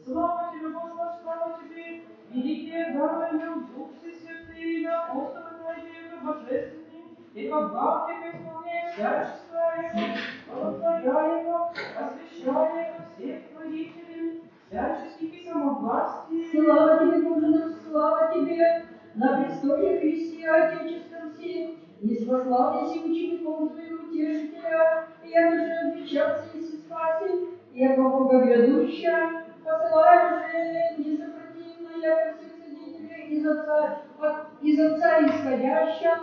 Слава Тебе, Боже наш, слава Тебе, великие дары нам, Дух Всесвятый, апостолы Твои, яко божественный, и как гавки исполняя всячество Его, благотворяемо, освящаемо всех творителей, всяческих и самовластий. Слава Тебе, Боже наш, слава Тебе, на престоле Христе Отеческом сим, не славяси учеников Твоего Утешителя, яко же отвечался и спаси, яко Бога грядущая, посылая же несопротивно, яко всех свидетелей из Отца исходящих.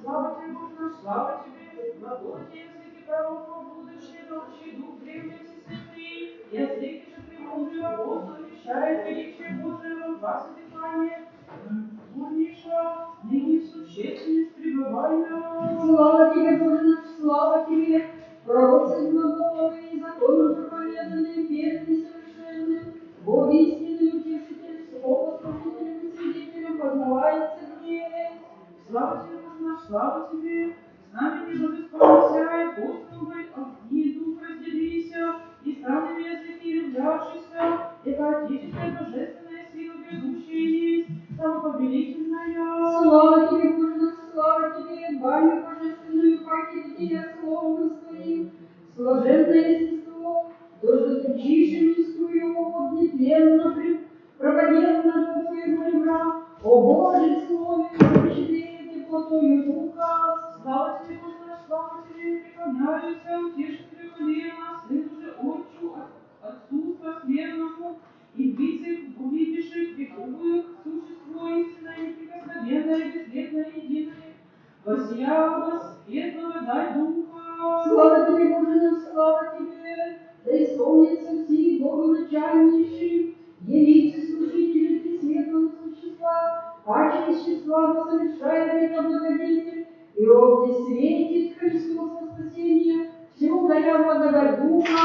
Слава Тебе, Боже наш, слава Тебе, глаголите языки пророков, будущее научи Дух древний Всесвятый, языки же премудрый апостол вещает величие Божие во гласе дыхания, бурниша, ныне в существенность пребывания. Слава Тебе, Боже наш, слава Тебе, пророцы глаголовые, законом проповеданные, верные, совершенные, Бог истинный утешитель, слово служителем и свидетелем познавается гнев. Слава Тебе, Боже наш, слава Тебе, знамени божества апостол быть, огни дух разделися, и странными языки являвшихся, это отеческая божественная сила грядущая есть, самоповелительная. Слава Тебе, Боже наш, слава Тебе, баню божественную, паки бытия словом Господи, сложенное естество, то, что трудчайшим искую, нетленно проходил на Богу и ребра, о Послява светлого дай духа. Слава тебе, Боже, слава тебе, да исполнится всей Богоначальнейший, явится служитель Пресветлого Существа, а через вещества совершает века благодетель, и огне светит Христос во спасение, все дая благодать Духа,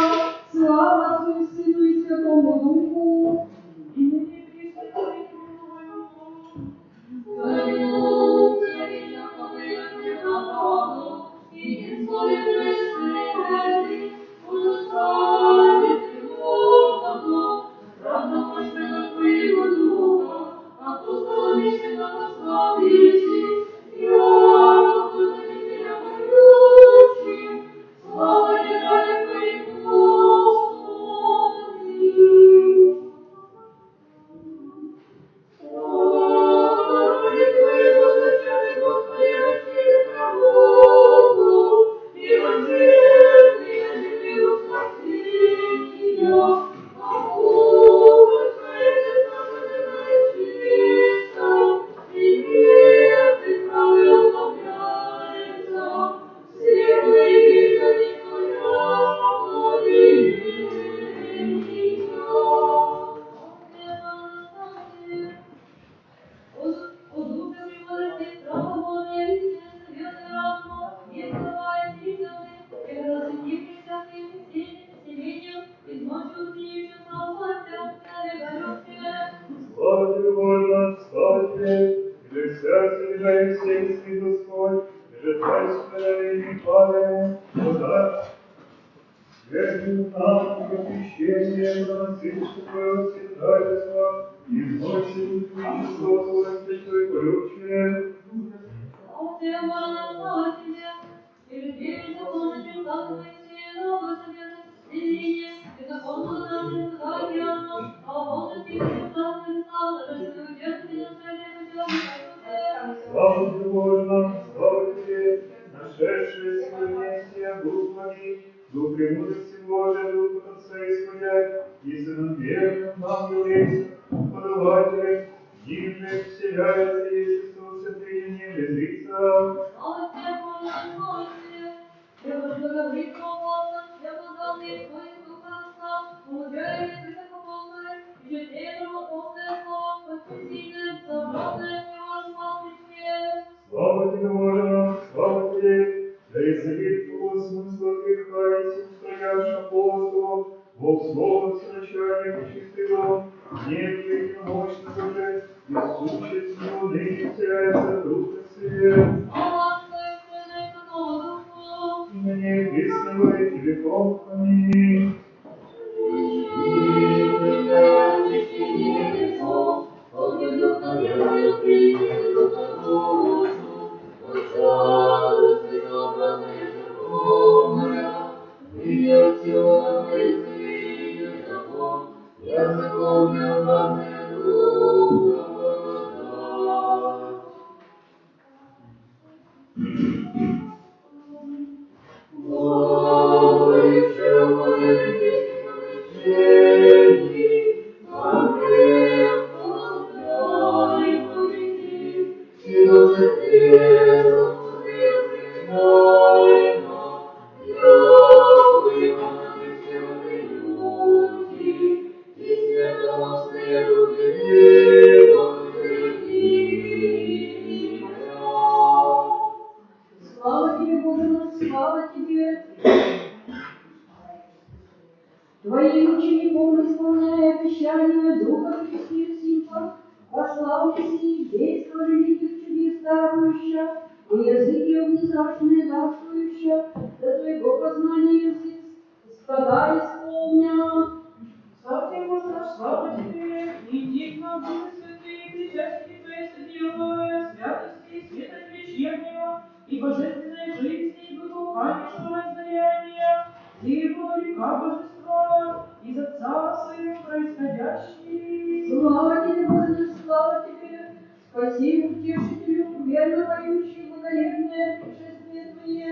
слава Отцу и Сыну и Святому Духу. И ныне присно повеки милую. Твою царину победную народу, и славе пресветлый, будут славить Господу, правдомощного Твоего Духа, апостолами святого славите, я победителя поющим, слава Тебе, Твоим Господи. Слава Твоему зачатый, Господи, вочили Богу, и возжелали на землю спасения. Богу, Твоя Господи, чисто, и мир Ты правил обновляется, светлый века не о душе милости, православия, истины, света, разума, и слова, и истины, и разосветившихся всеми сильными населением, и ночью утреннюю славься, навека любви. Слава тебе, Боже наш, слава тебе, и же сердце лежа и всеми свет Господь, и же твои справедливые Падре, подай. Светлым нам просвещение, проносится твое святайство, и ночью число твое святой ключе. Слава тебе, слава тебе, и же веришь законным законом Моисея, благословенное население, и закону нашего Господа, а Боже, ты прекрасный слава, что уйдет на святое путем. Слава тебе, Боже наш, слава тебе, нашедшие сегодня сия Дух Твоих, Дух премудрости Божия, Дух Отца исходя, и Сыном верным нам является, подавателем, ниже вселяется Иисус, святыня не безлица. Слава тебе, Боже, слава тебе, я благословит Бога, я благословит Твоих Духа, умудряй высокополное, и же дело полное слово, посвятительное, собранное в его славище. Слава тебе, Боже наш, слава тебе, да и завет Твого смысла греха и сим строящим апостолов, Бог словом срачания причистого, нет единомощного же, и существо ныне вселяется Дух и Свет. Слава Твоему Сыну и Святому Духу. И ныне и присно во веки веков. Аминь. Слава тебе, Боже наш, слава тебе! Твоим учеником, исполняя обещание Духа Христи Симфа, пославшись и действо великих чудес дарующих, и языки внезапные дарствующих, до Твоего познания язык стада исполня. Слава Боже наш, слава тебе, иди к нам, Духе Святый, причастники Твоей светиловой святости и света вечернего, и божественной жизни, и благоуханнейшего воздаяния, Ты река божества, из Отца Своего происходящий. Слава тебе, Боже наш, слава тебе! Спасибо утешителю, верно поющий благолепное пришествие Твое,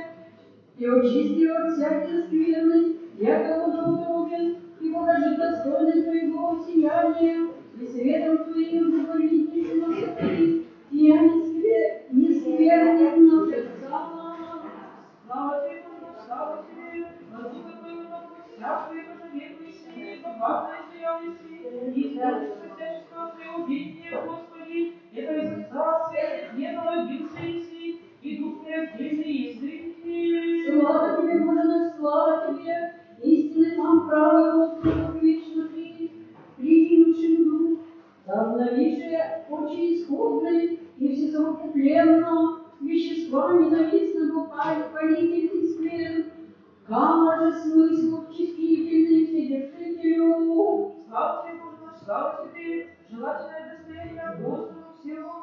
и очисти от всякой скверны, яко удобен, и положи достойный Твоего сияния, и светом Твоим заповеднейшим освети, и я не сквернен, совокупленно, вещества ненавистного палительный сплен, камня же смыслов чистительный вседержителю. Слава тебе, Боже наш, слава тебе, желательное достояние апостолу всему,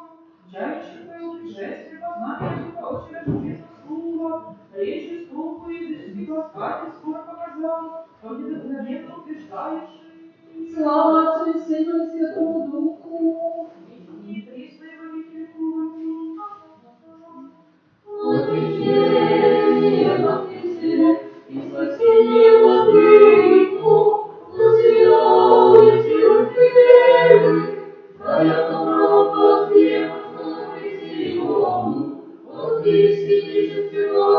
чающих твоего пришествия, познания Духа, очень жизненно слова, речи струку языческих ласкатель скоро показал, по недоговоренно утверждаешь. Слава Отцу и Сыну и Святому Духу. И присно и во веки веков. Аминь. Утешение воскресе и спасение владыку, возвелось и уверуй, твоя доброта всем и Сиону, от тысячного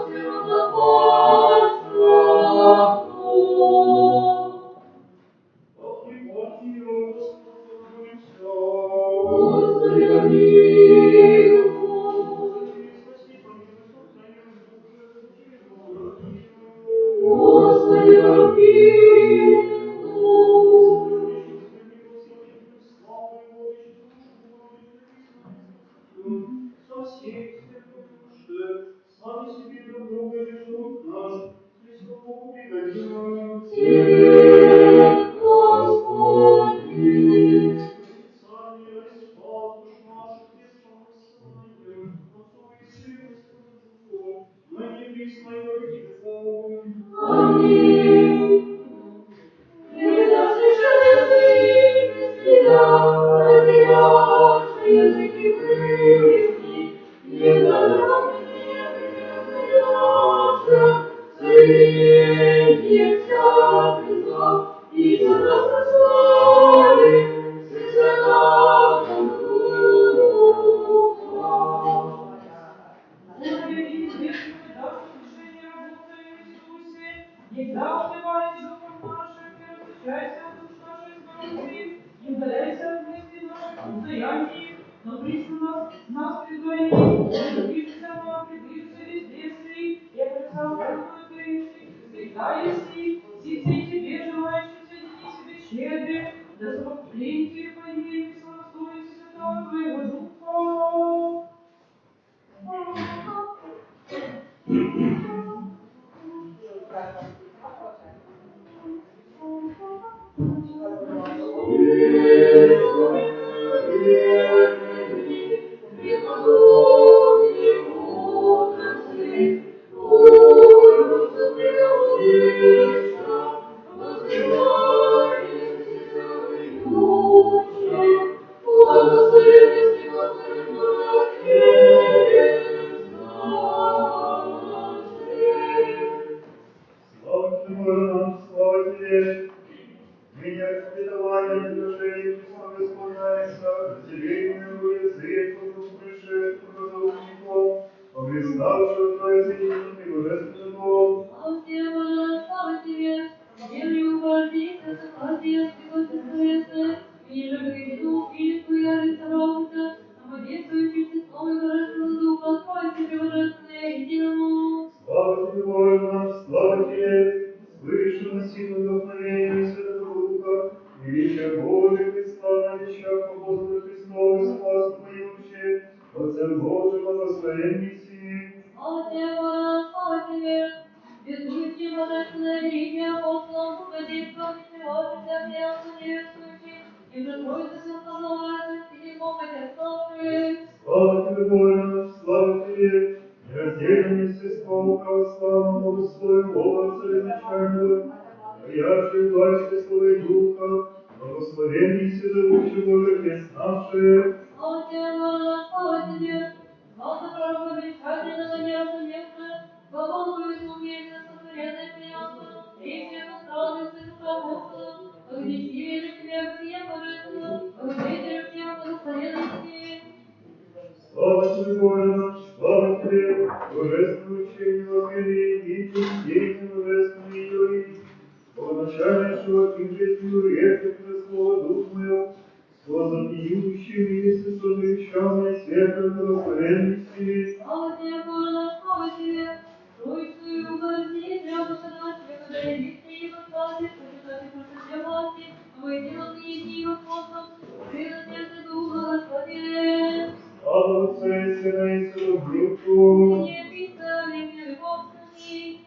всего запасного. Господи, помилуй. Господи, помилуй. Со всей святой душе, сами себе друг друга и живут наш, Христу Богу предадим. Тебе, Господи. Сами есть пастуш наших, бессмысленная, Отцу и Сыну и Святому Духу, ныне присно и во веки веков. Аминь. Когда слышали мы себя, разделявшие языки мысли, единодушие прекрасное, соединение всяких зла, и согласно славе, всесогласного Духа. Благодари небесную, дашь утешение работы в Иисусе, егда унывает духом нашим, не различайся от душ нашей скорби, не удаляйся от мыслей наших узнаянии, но присно нас предвари, не движется нам, предвижется везде сей, якоже сам пребываю ты всегда еси, сице и тебе желающим соедини себе щедре, да совокупление Твоей и славостоится Святого Твоего Духа. Слава тебе, Боже наш, слава тебе! Ныне обетование предложения Христове исполняется, разделением его язык вокруг пришедшего за учеником, обреставшего Троицы единым и божественным. Слава тебе, Боже, слава тебе! Земли угождися, согласия, Господь советы, и же воедино убили твои яры собравшихся, самодействующих числом и божественного духа, Троицы пребожественной единому. Слава тебе, Боже наш, слава тебе! Свыше носимым вдохновением Святого Духа, величие Божие Христа на вещах, попознанных Христом и согласно поющие, Отцем Божьим благословенный си. Слава тебе, Боже, слава тебе! Ведущий божественное величие апостолом Духа действом, не тревожимся всем содействующим, и же Троица всем сознавается, седьмом отерпавших. Слава тебе, Боже наш, слава тебе! Нераздельным естеством православного богословия Бога Отца изначального, ярче власть Христова и Духа, благословенный Вседовущий Божий Отец наших. Слава тебе, Боже, слава тебе! Слава пророка обещательного не разумевшего, свободу безумения сотворенной приятно, и света страны Сыну апостола, благодесили же тебе бытие божественного, благодетелю всем благословенности. Слава тебе, Боже наш, слава тебе! Божественное учение во мире и действие божественное ее и богоначальнейшего и жизнью редких же слова думаю, слова пьющим и всесоживущенной светлой благословенности. Слава тебе, Боже, слава тебе! Троицу и угодни, прямо сказать, когда явится и восставит, почитать и прошу власти, а мы деланы единым Господом, Сына, Святый Дух, Благословен. Слава Сына и Святого Духа. Мне Писание мир Господи.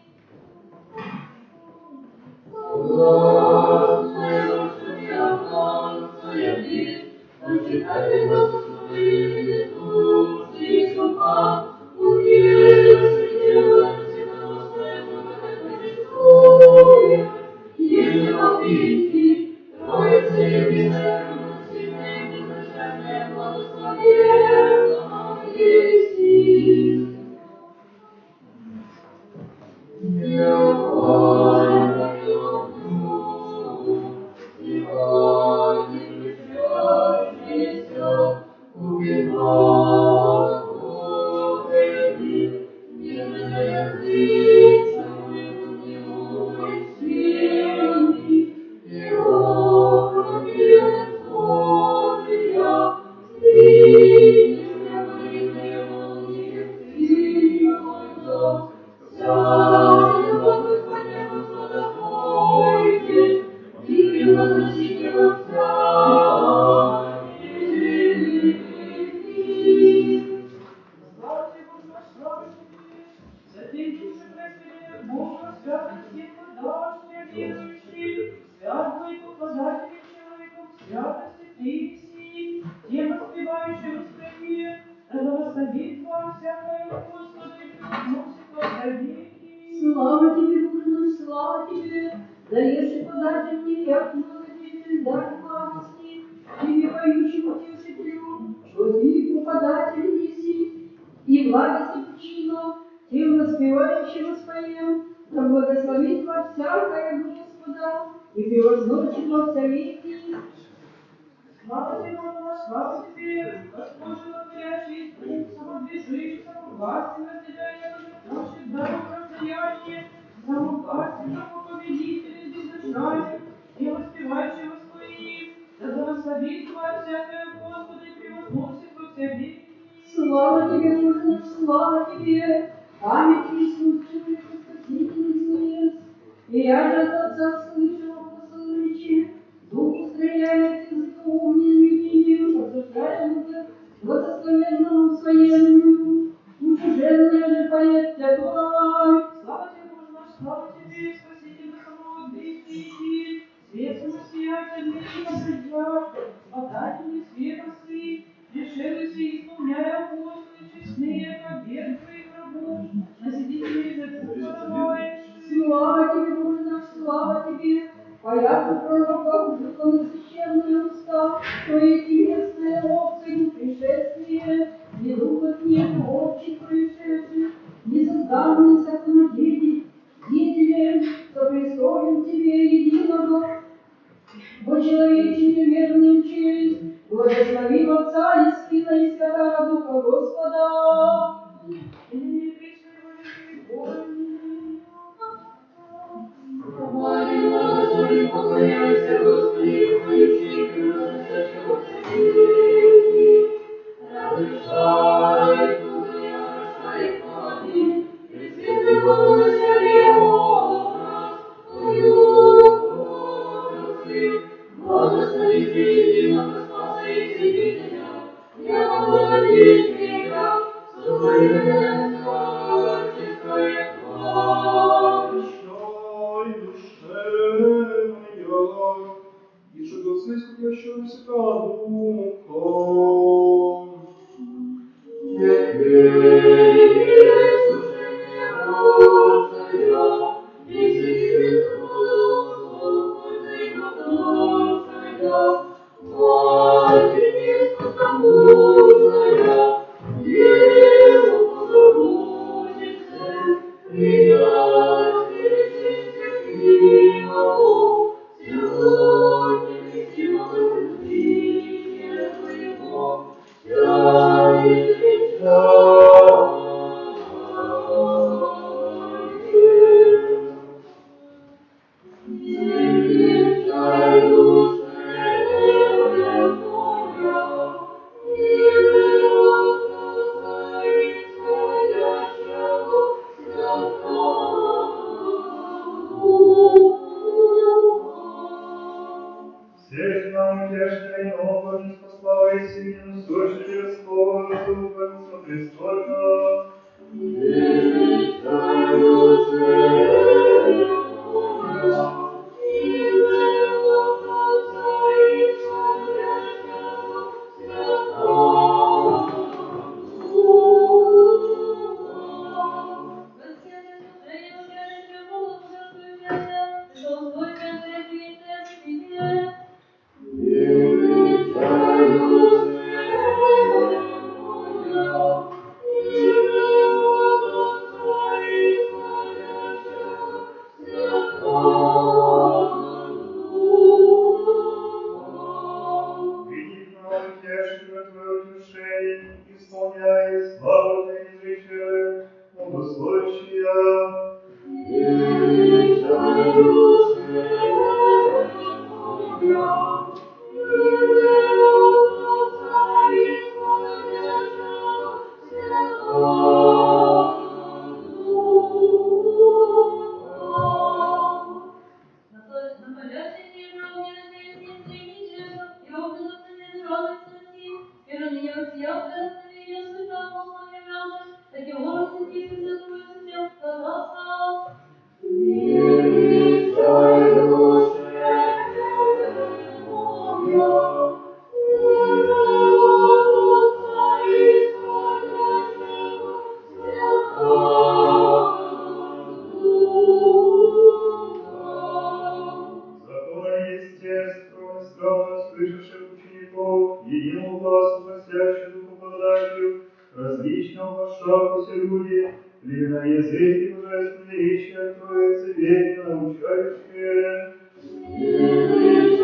Слава тебе, Боже наш, слава тебе! Святые души просветленных Бога, святых всем подавшие верующим, святого и покладателей человеком святости ты неси, тем воспевающим Господи, да благословит вам всякое Господа и превозносит во вся веки. Слава тебе, Боже наш, слава тебе! Даешь податель мне, як благодетель, дай благости, тебе поющим утешителю, что ты податель неси, и благости причину, тем воспевающим воспоем, да благословит во всякое Господа, и превозносит во вся веки. Слава тебе, Боже наш, слава тебе, Господь животворящий дух, самодвижимый, самовластен, разделяя наших даров раздаяние, самовластен, победитель, безначален, и воспевающий воспоим, да благословит вас всякое Господа и превозносит во вся веки. Слава тебе, Боже наш, слава тебе! Память Иисус, человеку спасительный Словес. И я же от Отца слышал послыши, Дух устрояет языком неизменением, осуждаем благословенному своему, учуженная же поет для твой. Слава тебе, Боже наш, слава тебе, Спаситель до самого Христи, свет самосиятельный и друзья, подательный света сын, пришедший, исполняя апостолы честные, как век твоих рабов, носителей же духа даваешь. Слава тебе, Боже наш, слава тебе! Пояку пророков, духом священные уста, Твои телесные опции пришествие, не дух от неба общих происшедших, не создавших законодетелем, сопрестоен тебе единого, во человечине верным честь, благослови Отца и Сына и Святого Духа Господа. И вечный во веки веков. Аминь. Славим, благословим, поклоняйся, Господи, поющий, превозносящий во все веки. Разрешай, Твоя, рождай, хвали, пресветлый благословенный образ, Твою отрасль, благослови единого Спаса и Вседителя, я благодетеля, сотворенная чистая тварь. Прощай, душе моя, и же Отца искупящегося Духом. Всех нам утешителей нового, не спасла и сильно, слышали Слово Богородица престольна. Види к нам утешительно Твое утешение, исполняя славу Твою неизреченную, благословящая. Находящийся в гробе, надеясь, не зрени честно, и вдохновенный радуется России, вероятно, всея вдохновения света, Господь являлся, так и ворон сидит, и святую совсем казался. Закона естественно, скромно слышавших учеников, единому глазу гласящих духу благодатью, различно оглашавшиеся люди, племена языки божественной речи от Троицы вере научающие. Эти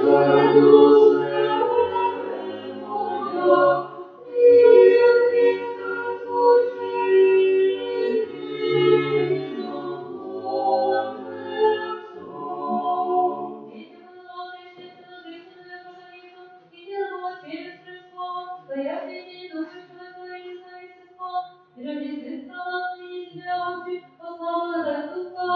подозвался, естественно, жизненную боженицу, единого через Христова, стоящие и думающего человеческого естества, и ради сын страдавший не себя очи, послал благодать Духа.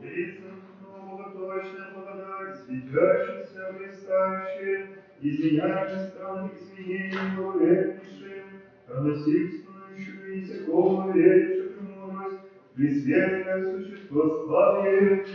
Признаку боготочная благодать, светящаяся, блистающая, изъяняемая странными изменениями благовернейшим, равносильственную языком веривших премудрость, пресветлое существо славе.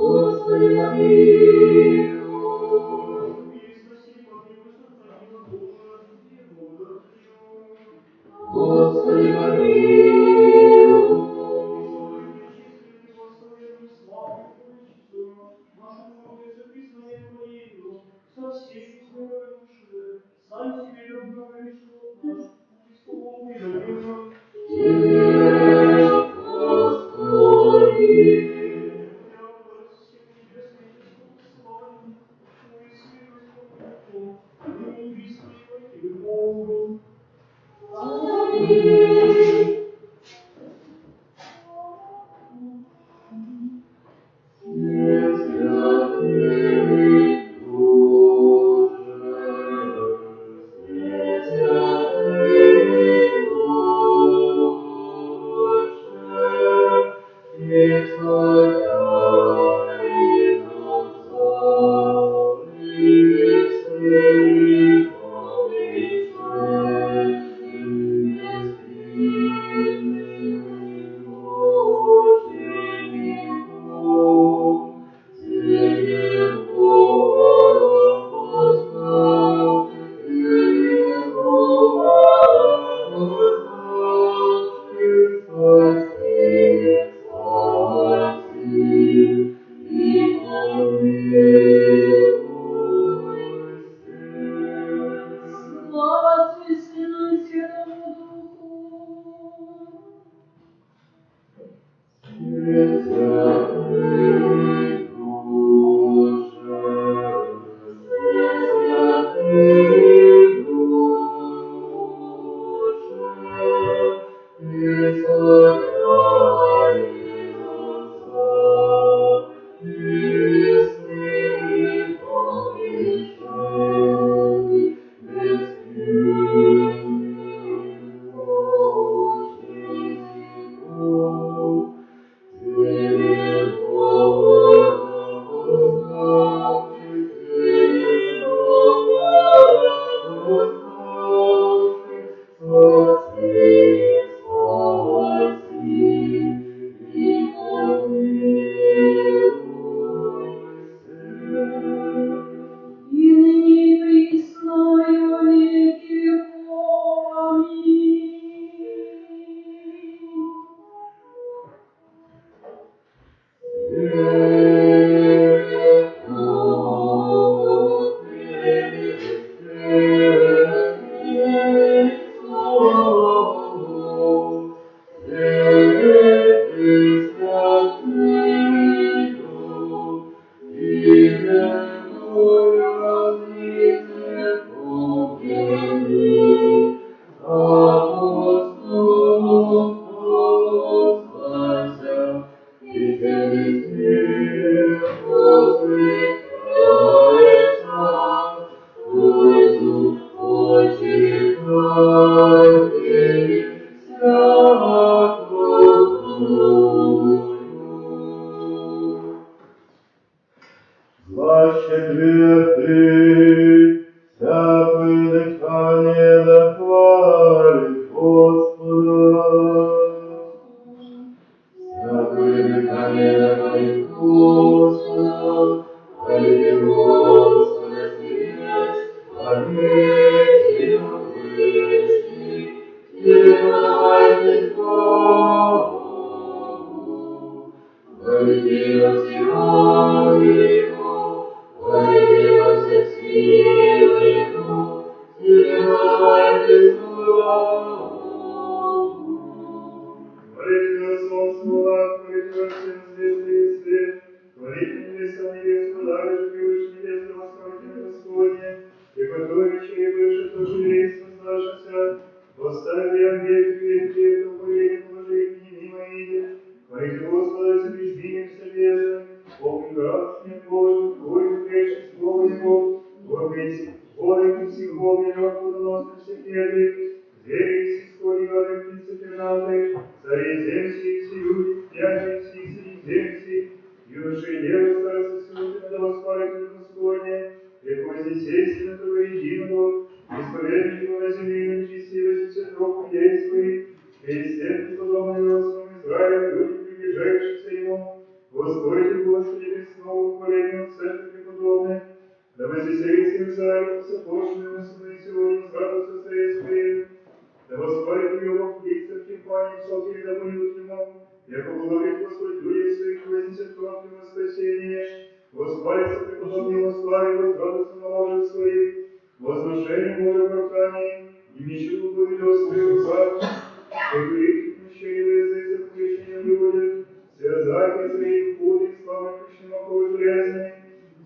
Господи, помилуй. Господи, помилуй. Славу, славу, нашу Богородицу, пресную Глаз четвертый, всякое дыхание да хвалит Господа. Всякое дыхание да хвалит Господа, хвалите Господа сердец, хвалите Его вышних, и подавайте Богу. Хвалите Его все Его, хвалите Его все силы Его, и подавайте Богу. Хвалите Его солнце, луна, хвалите Его все звезды и свет, хвалите небеса небес, подавишь превыше небес, да восхвалите на Господне, и который вечерей выше тоже есть создавшийся, поставил я век, кто поедет, положить не мимо идет. Хвалите Господа, за бездинем сердечным, о прекрасный Божий, воин пречность Бога Его, Бог всех огненных, плодоносных всех едвиг, зверей исходи воды, птицы пернатые, царей земских, все люди, князи всех сих земских, юноши и девы, старцы сюда, да восхвалите Господне, и вознесейся того единого, исповедников на земле, и нечестивых цветов людей своих, и всем неподобным своим Израилем, людям, приближающимся Ему, Господи, Господи, Христову, хвалением церкви преподобных, да возвеселится Израиль, сопрошенным и сегодня возрадуется царей своим, да восхвалит Его в лицах тимпанием псалтире, да поют Ему, яко благоволит Господь людей своих, вознесет кровь Его спасение, восхвалится преподобный Его славе, возрадуется на ложе своих, возношение Божие оправдание, и мечу будет острый рукав, и великих мужчине язык за крещением будет, связать и царей входы, славы крещенного кого железными,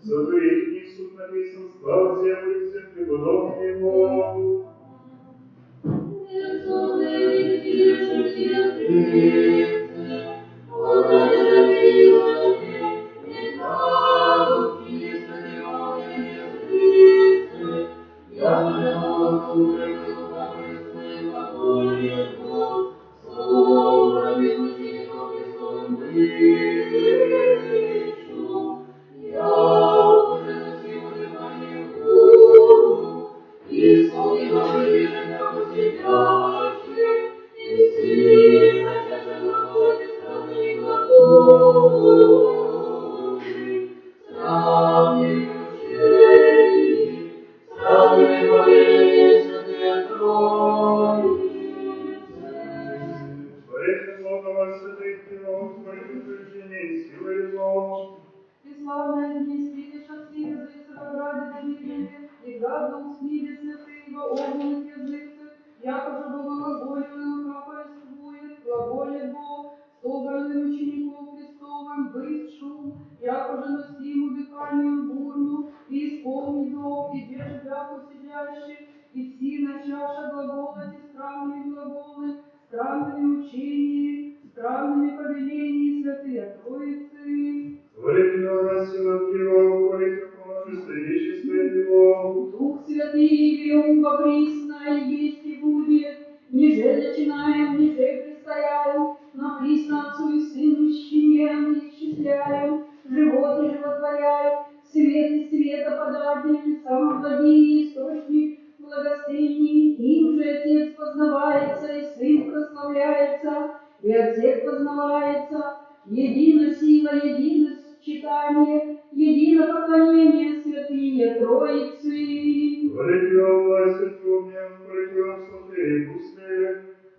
сотворить в них суд написан, слава землю всем преподобным Его. Славное заместилище все языцы во граде Давидове, и град Дух с небес святые во огненных языцах, якоже Бога глаголю, повествует, глаголит Бог, собранным учеников Христовым, бысть шум, якоже носиму дыханию бурну, и исполни дом, и держит вяку сидящих, и все начавши глаголать странными глаголы, странными учениями, странными повелениями святые Троицы. Хвалите нас, силах Его, хвалите по множеству вечества Его. Дух Святый веум присно и есть и будет, ниже начинаем, ниже предстояем, но присно Отцу и Сыну исчислен, исчисляем, живот и животворяем, свет и светоподатель, самовладий, источник благостыни, им же Отец познавается, и Сын прославляется, и от всех познавается, едино сила, едино читание, едино поклонение святые Троицы. Хвалите Его власть огнем, хвалите Его псалтыри и пустые.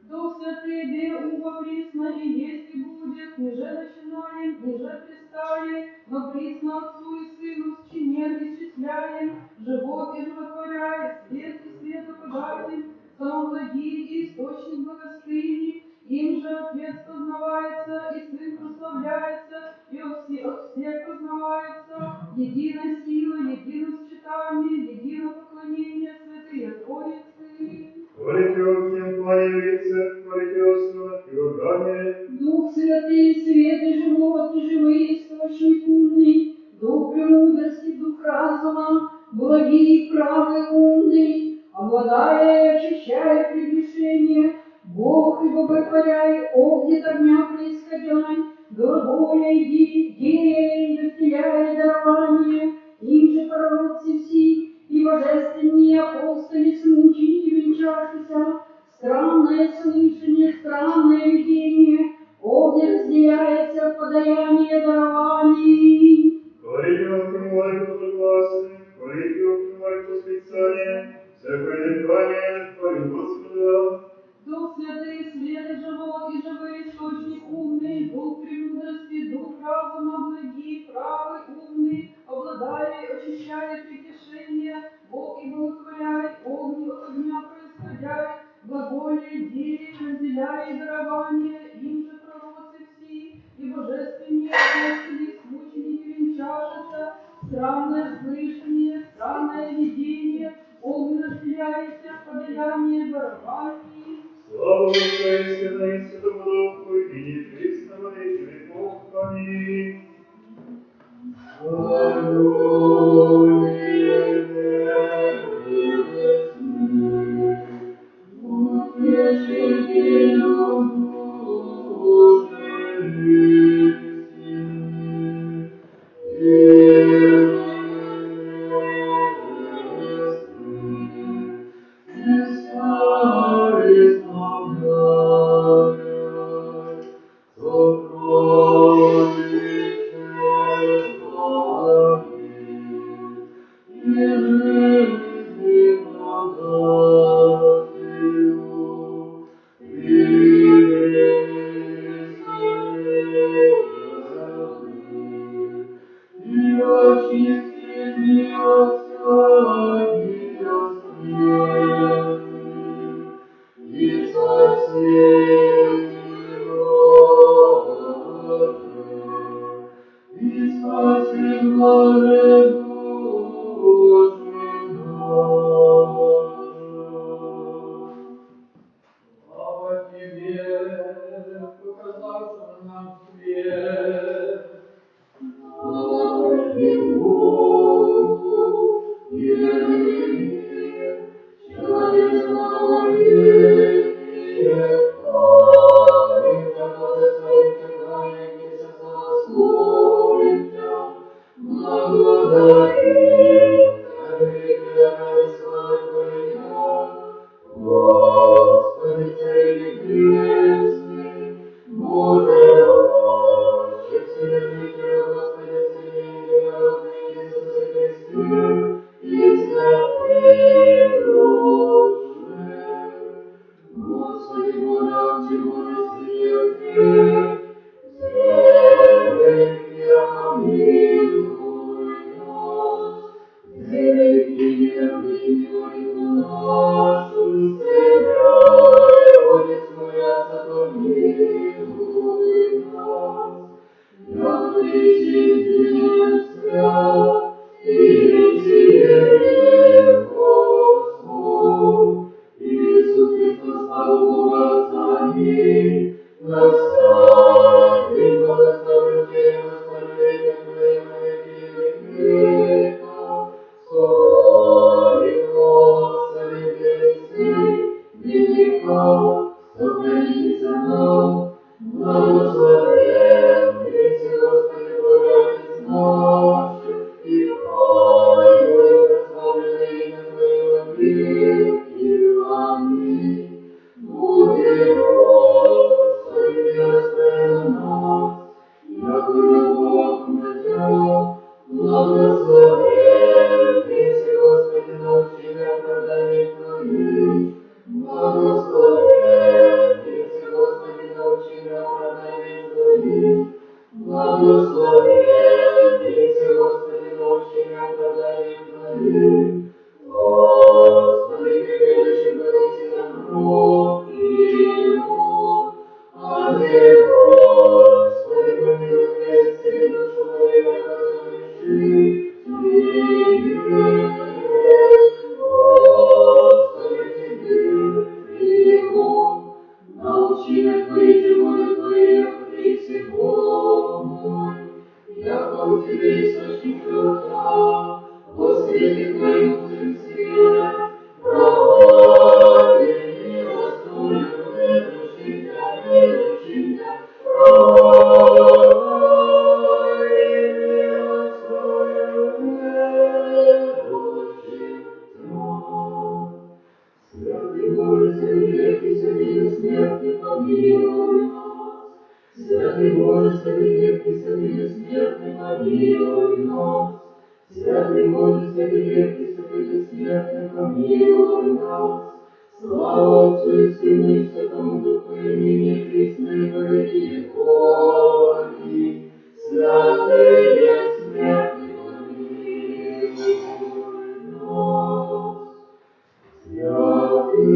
Дух Святый, где уба присно и есть и будет, ниже начинаем, ниже пристали, но присно Отцу и Сыну счинен исчисляем, живот и животворяет, свет и светоподатель, самовладей и источник благостыни, им же Отец познавается, и Сын прославляется, и от всех познавается, едино сила, едино считание, едино поклонение святые Троицы. Хвалите огнем, Пане лице, хвалите Его струнах и органе. Дух Святый, свет и живот, и живый источник умный, Дух премудрости, Дух разума, благий, правый, умный, обладая и очищая прегрешения, Бог и боготворяй, огнет огня происходяй, глаголя иди, дей, разделяя дарование, и дарования, им же пророцы все, и божественные апостоли, с мученики венчашися, странное слышание, странное видение, огненно стреляется в подаяние дарований. Слава Отцу и Сына и Святому Духу, и ныне и присно во веки веков. Аминь. Слава Тебе, показавшему нам свет. Слава Богу, веры, человеческого верия. Славимся, благословимся, кланяемся, славимся, благодарим, Царь ради славы Твоя. Господи, Царь Небесный, Боже Отче, Вседержителю, Господи, Сыне Единородный, Иисусе Христе, и святые Душе. Господи, Боже Отче, Боже Святый, Зелень помилуй нас, Зелень молитву нашу, Сыграй, Отец помилуй нас. Яко Ты чистился, и исцелил Господь, Иисус Христос, слава Богу Отца, аминь. Настави, благословлю Тебя, Господи, имя Твое во веки веков. Слави, Господи, Сын, века, сохранится нам. Благословенный Господи, Боже, Отец наш, и хвалю и прославленное имя Твое во веки. Аминь. Будет Господи, милостивый на нас, яко же Бог Мытя. Благословенный Господи, научи оправданием Твоим. Благословенный Господи, научи оправданием Твоим. Благословенный Господи, научи оправданием Твоим. Господи, прибежище поднеси добро Его. Аде, Господи, помилуй меня, исцели душу мою, яко согреши. Господи, Тебе прибегу. Научи меня творить воли Твои, Христе Бог мой. Яко у Тебя источник живота, во свете Твоем узрим свет. Правови милостью выручите, правови милостью выручите. Святый Боже, святый ветхий, святый бессмертный, помилуй нас. Святый Боже, святый ветхий, святый бессмертный, помилуй нас. Святый Боже, святый ветхий, святый бессмертный, помилуй нас. Слава Отцу и Сыну и Святому Духу, и ныне и присно и во веки веков. Аминь. Святый бессмертный, помилуй нас. Святый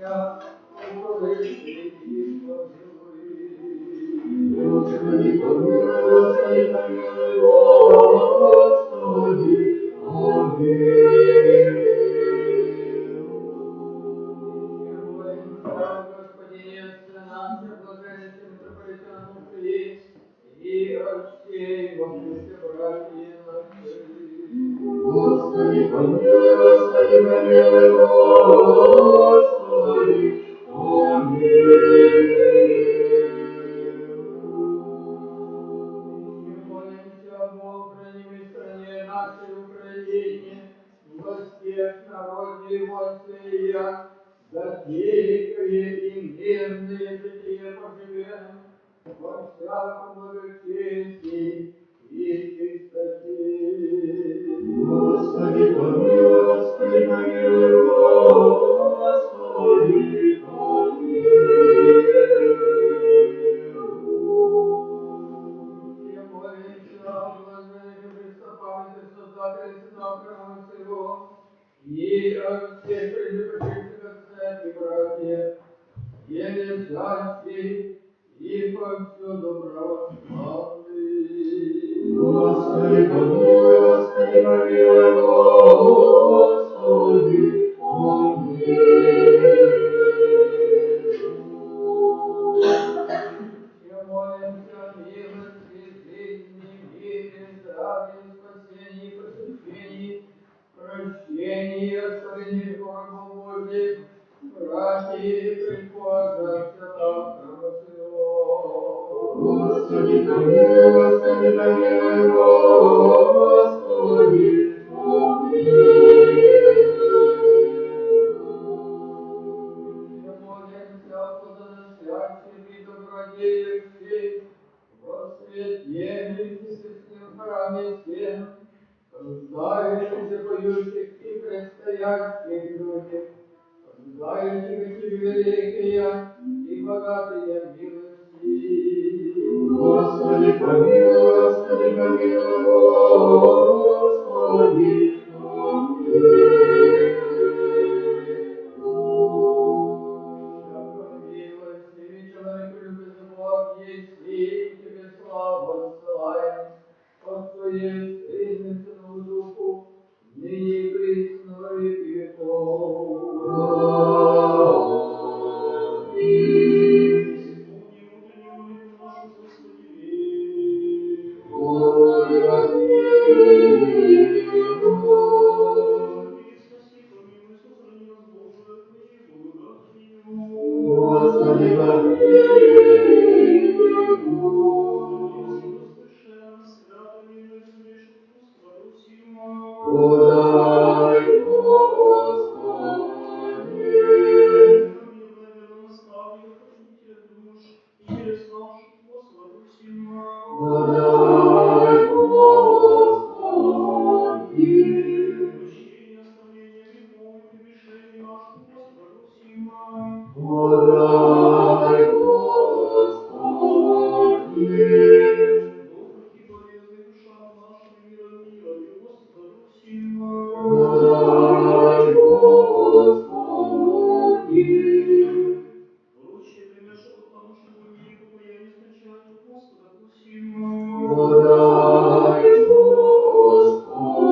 помолимся, который среди помилуй. Господи, помилуй, Господи, помилуй, Господи, помилуй. Молимся, Господи, Отце наше, блаженнейшем митрополитеном Украине, и о всей во Христе братья наши. Господи, помилуй, Господи, помилуй, Господи, помилуй. Молимся Богу, храним и стране нашей Украине, во всех народе воинствия, за тихое и мирное житие поживем, во всяком благочестии и чистоте. Господи, помилуй, Господи, помилуй, Господи, помилуй. И молимся о блаженном преступамяти Создателя Святого Храма Всего, и о всех пренепочивших отцах и братьях, и лежащих, и повсюду православных. Господи, помилуй, Господи, помилуй, Господи, помилуй. Все молимся о милости, жизни, мире, здравии, спасении, посещении, прощении и оставлении грехов рабов Божьих, братья, приходящих от храма Своего. Господи, помилуй, Господи, помилуй, Господи, помилуй. Все молимся о плодоносящих и добродеющих во свете присутствующем храме всем, нуждающихся, поющих и предстоящих людях, ожидающих от Тебя великие и богатые милости. Господи, помилуй, Господи, помилуй, Господи, помилуй. Всякого милостивый человеку любезный Бог есть, и Тебе славу отсылаем, Отцу и Сыну и Святому Духу, ныне и присно во веки веков. Исполни внутреннюю молитву нашу, Господи, веруй. Господи, спаси, помилуй, сохрани нас, Боже, Твоей благодатью. Господи, Мир сего совершенно, свято, мирно и безгрешно Господа просим. подай, Господи. Мира мирное, верно наставника, хранителя душ и телес наших, Господа просим. Подай, Господи. Прощение, оставление грехов и прегрешений наших, Господа просим. Подай, Господи. Добрых и полезных душам нашим мира и Господа просим. Подай, Господи. Прочие, примерших от нашему в мире покаяние скончают от Господа просим. Подай, Господи.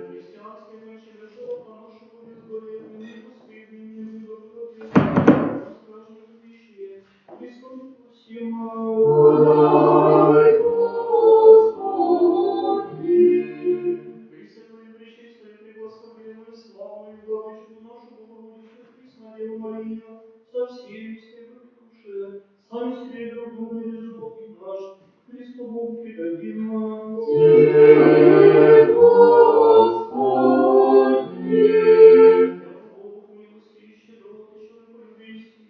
Христианские мощи живота нашего безболезненные, последние, благоговейные, страшно любящие, Христом просим. Подай, Господи. Пресвятую, пречистую, преблагословенную, славную Владычку нашу Богородицу, Пресна Деву Марию, со всеми стеброкруши, сами себе и друг друга и животных наш, Христу Богу предадим. Тебе, Господи. Яко Богу в милости и щедроте человеколюбивости,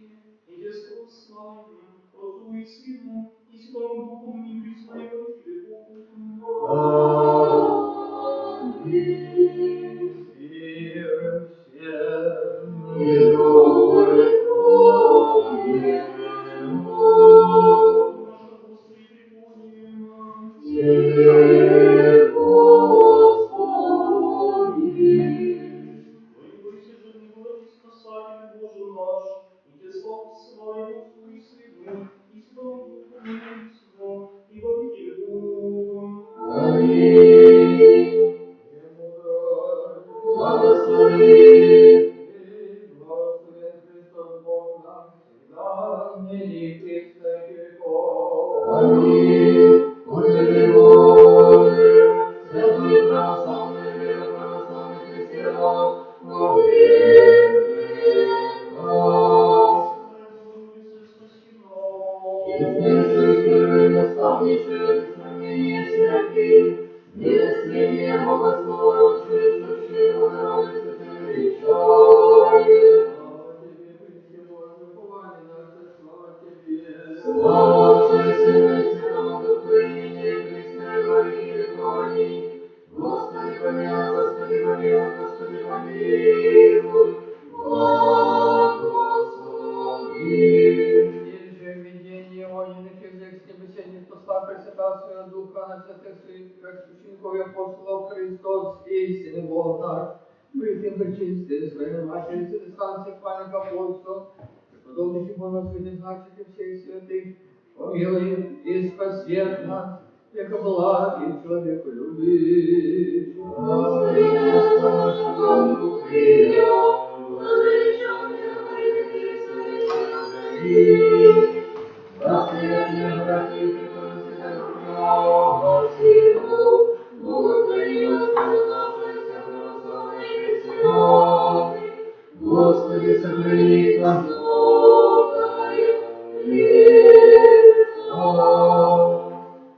и детского славия, Отцу и Сыну, и Святому Духу, ныне и присно и во веки веков. Аминь. Мир всем. И духу Твоему. Богу наше Господи, приходим. Тебе, Господи. Твоего и всежирный Богородица, Святого Духа, на святых святых учеников и апостолов Христос, истинный Бог наш, пресвятым пречистым, своими матери, святых станций, памятник апостол, преподобных и богословных значит и всех святых, помилуй и спаси нас, яко благ и человеку любви. Господи, наша Богу, придем, возвеличенный Богородицы, Святой, Господи, братья, преподносите право всему, благотворим остановившихся православных христиан. Господи, сохрани их на доброе лето.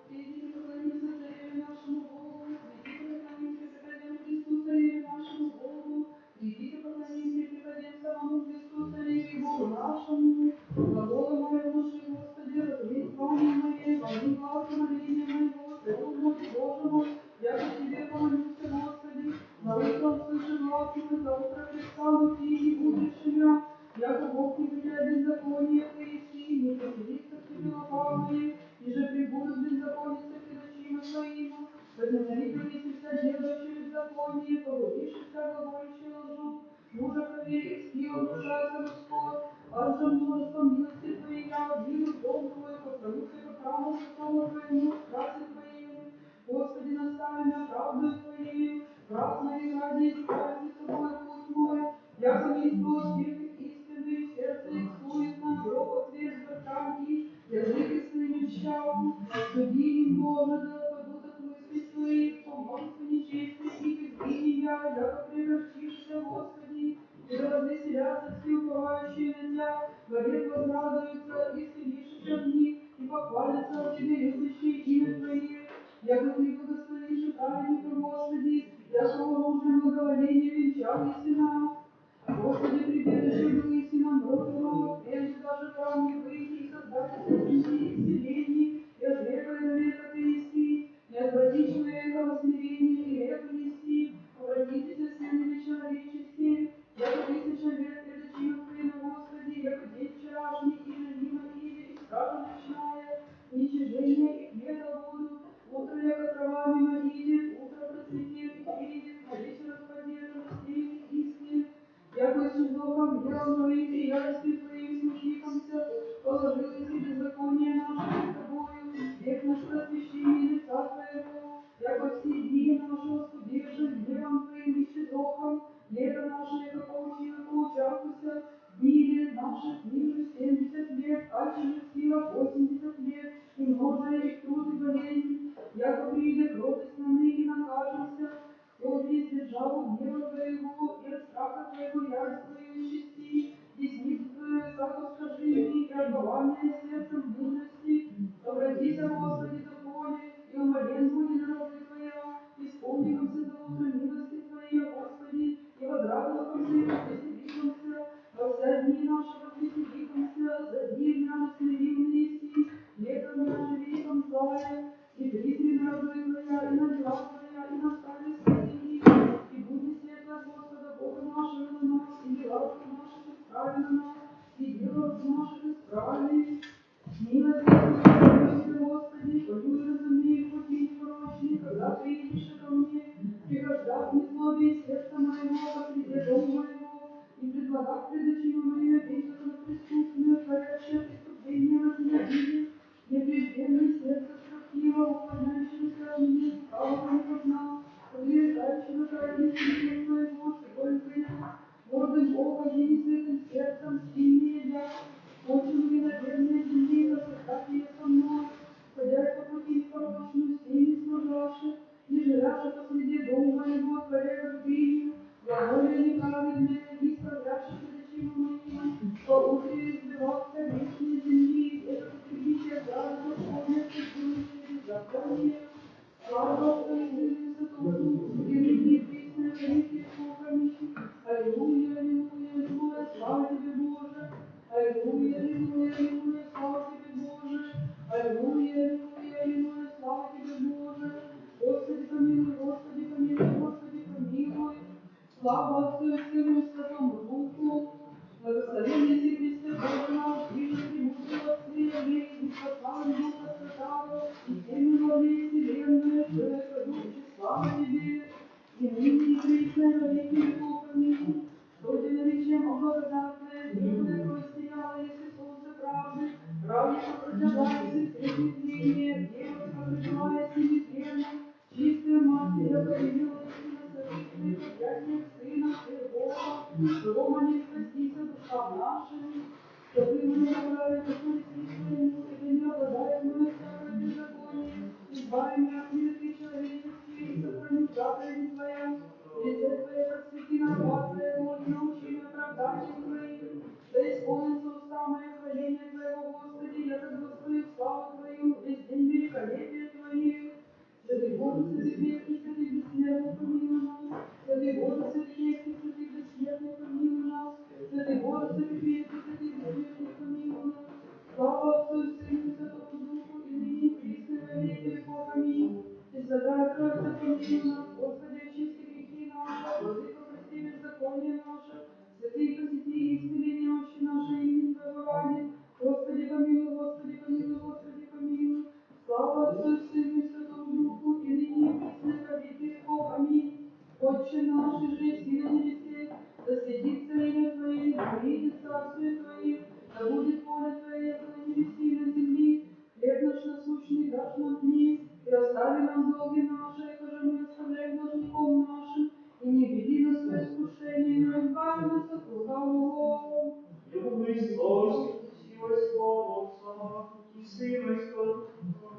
Идите поклонимся Цареве нашему Богу, идите поклонимся и преклоним Христу Цареве нашему Богу, идите поклонимся и преклоним самому Христу Цареве и Богу нашему. Глаголы мои внуши, Господи, разлей звание мое, помни глаз моления моего, Царю мой, Боже мой, я по Тебе помолюся, Господи, на утро услыши глаз мой, за утро предстану Ты и будешь я. Яко Бог не влияет беззаконие Твоеси, не веселится к Тебе лукавые, и же прибудут беззаконницы пред очима Твоима. Возненавидел, если вся делающая беззаконие, погубишь и вся глаголющая ложу. Мужа проверь, и скилом бросается мужской, аж же множеством милости Твоей я обвину дом Твой, построюся по храму святому Твоему, страсти Твоими. Господи, настави меня правдою Твоею, враг моих ради избавь ли собой путь мой. Яко миску устих их истины, сердце их суетно, гроб отверз ткань их, язык их своими тщаву. Суди им, Боже, да отпадут от мыслей своих, по множеству нечестия их изгинем я, яко прегорчишься, Господи, и да возвеселятся все уповающие на Тя, вовек возрадуются и вселишься в них, и похвалятся о Тебе, любящие имя Твое. Яко Ты благословишь и праведника, Господи, яко оружием благоволения венчал еси нас. Господи, прибежище был еси нам род род, прежде даже в храм не выйти, и создателя земли и вселений, и от века и до века Ты еси, не отвратишь века во смирение, и реку неси, обратитесь, сынове человеческие, яко 1000 лет пред очима Твоими, Господи, яко день вчерашний, и же мимо иде, и стража ночная, уничижение их лета будут, утро яко трава мимо идет, утро процветет и придет, на вечер распадет, а растение киснет. Яко с вздохом дел моих и яростью Твоим смутихомся, положил и беззаконие наше пред Тобою, век наш просвещение лица Твоего, яко все дни наши воскудержи гневом Твоим и вздохом, лето наше, яко паутина поучахуся, дни лет наших ниже 70 лет, аче же сила 80 лет, и множая их труд и болезни, яко приидет кротость на ны и накажемся, кто весь державу гнева Твоего, и от страха Твоего ярость Твою исчисти, десницу Твою высоко скажи, и отбывание сердцем мудрости. Обратися, Господи, до поле, и умолен будет рабы Твоя, исполнимся за утро милости Твоей, Господи, и возрадовахомся, и возвеселихомся, во вся дни наши возвеселихомся, за дни мяже смирил еси, летом мяже веком злая, и призрим рабы Твоя, и на дела Твоя, и на старости их, и будет светло от Господа Бога нашего на нас, и дела рук наших исправи на нас, и дело рук наших исправи. Милость Тебе, Господи, пою и разумею пути непорочные, когда приидешь ко мне, пригождать незлобие сердца моего, посреди дома моего, и предлагать пред очима моими вещь законопреступную, творящая преступление возненавидит, непрежденное сердце строптиво, уклоняющегося от меня, лукавого не познал, утверждающего заради сына своего, только ему, гордым оком и святым сердцем, сильнее я, очень ненаверное земли, рассуждать ее со мной, ходясь по пути непорочную, всеми служаши, и живяши посреди дома моего, творя гордыню, глаголя неправедное, и исправляши пред очима моими, по утре избивался грешные земли, это потребище праведно склонятся, делающие беззаконие. Слава Отцу и Сыну и Святому Духу, и ныне и присно, и во веки веков. Аминь. Аллилуйя, аллилуйя, аллилуйя, слава Тебе, Боже. Аллилуйя, аллилуйя, аллилуйя, слава Тебе, Боже. Аллилуйя, аллилуйя, аллилуйя, слава Тебе, Боже. Господи, помилуй, Господи, помилуй, Господи, помилуй. Слава Отцу и Сыну и Святому Духу. Благословен еси Христе Боже наш, ближе премудрого Отцы, явление и прославлен Духа Святаго, и всеми ныне и присно и во веки веков. Аминь. Что тебе наречем, о благодатное, белое простияло, если солнце правды, правильно протягается среднее зрение, девочка проживая семитренно, чистая матерь, объявила истина сокрытной, проклятие сына, Бога, Рома не спастися душам нашим, чтобы мы не забрали Христе своему, и не обладаем мы всякое беззаконие, избави меня от клеветы человеческие, и сохраню заповеди Твоя, лице Твое просвети на раба Твоего, и научи меня оправданием Твоим, да исполнится уста мое хваление Твоего, Господи, я как воспою славу Твою, весь день великолепия Твоих. Святый Боже, святый крепкий, святый бессмертный, помилуй нас. Святый Боже, святый крепкий, святый бессмертный, помилуй нас. Святый Боже, святый крепкий, святый бессмертный, помилуй нас. Слава Отцу и Сыну и Святому Духу, и ныне и присно и во веки веков. Аминь. И святая Троица, помилуй нас, Господи, очисти грехи наши, Владыка, прости беззаконие наше, святые посети исцеление мощи нашей имени Твоего ради. Господи, помилуй, Господи, помилуй, Господи, помилуй. Слава Отцу и Сыну и Святому Духу, и ныне и присно и во веки веков. Аминь. Отче наш, и же еси на небесе, да светится имя Твое, да придет царствие Твое, да будет воля Твоя, яко на небеси и на земли. Хлеб наш насущный дашь нам днесь, и остави нам долги наши, яко же мы оставляем должником нашим, и не введи нас в искушение, но избави нас от лукавого. Яко Христос, сила и слава Отца, и Сына, и Святого Духа,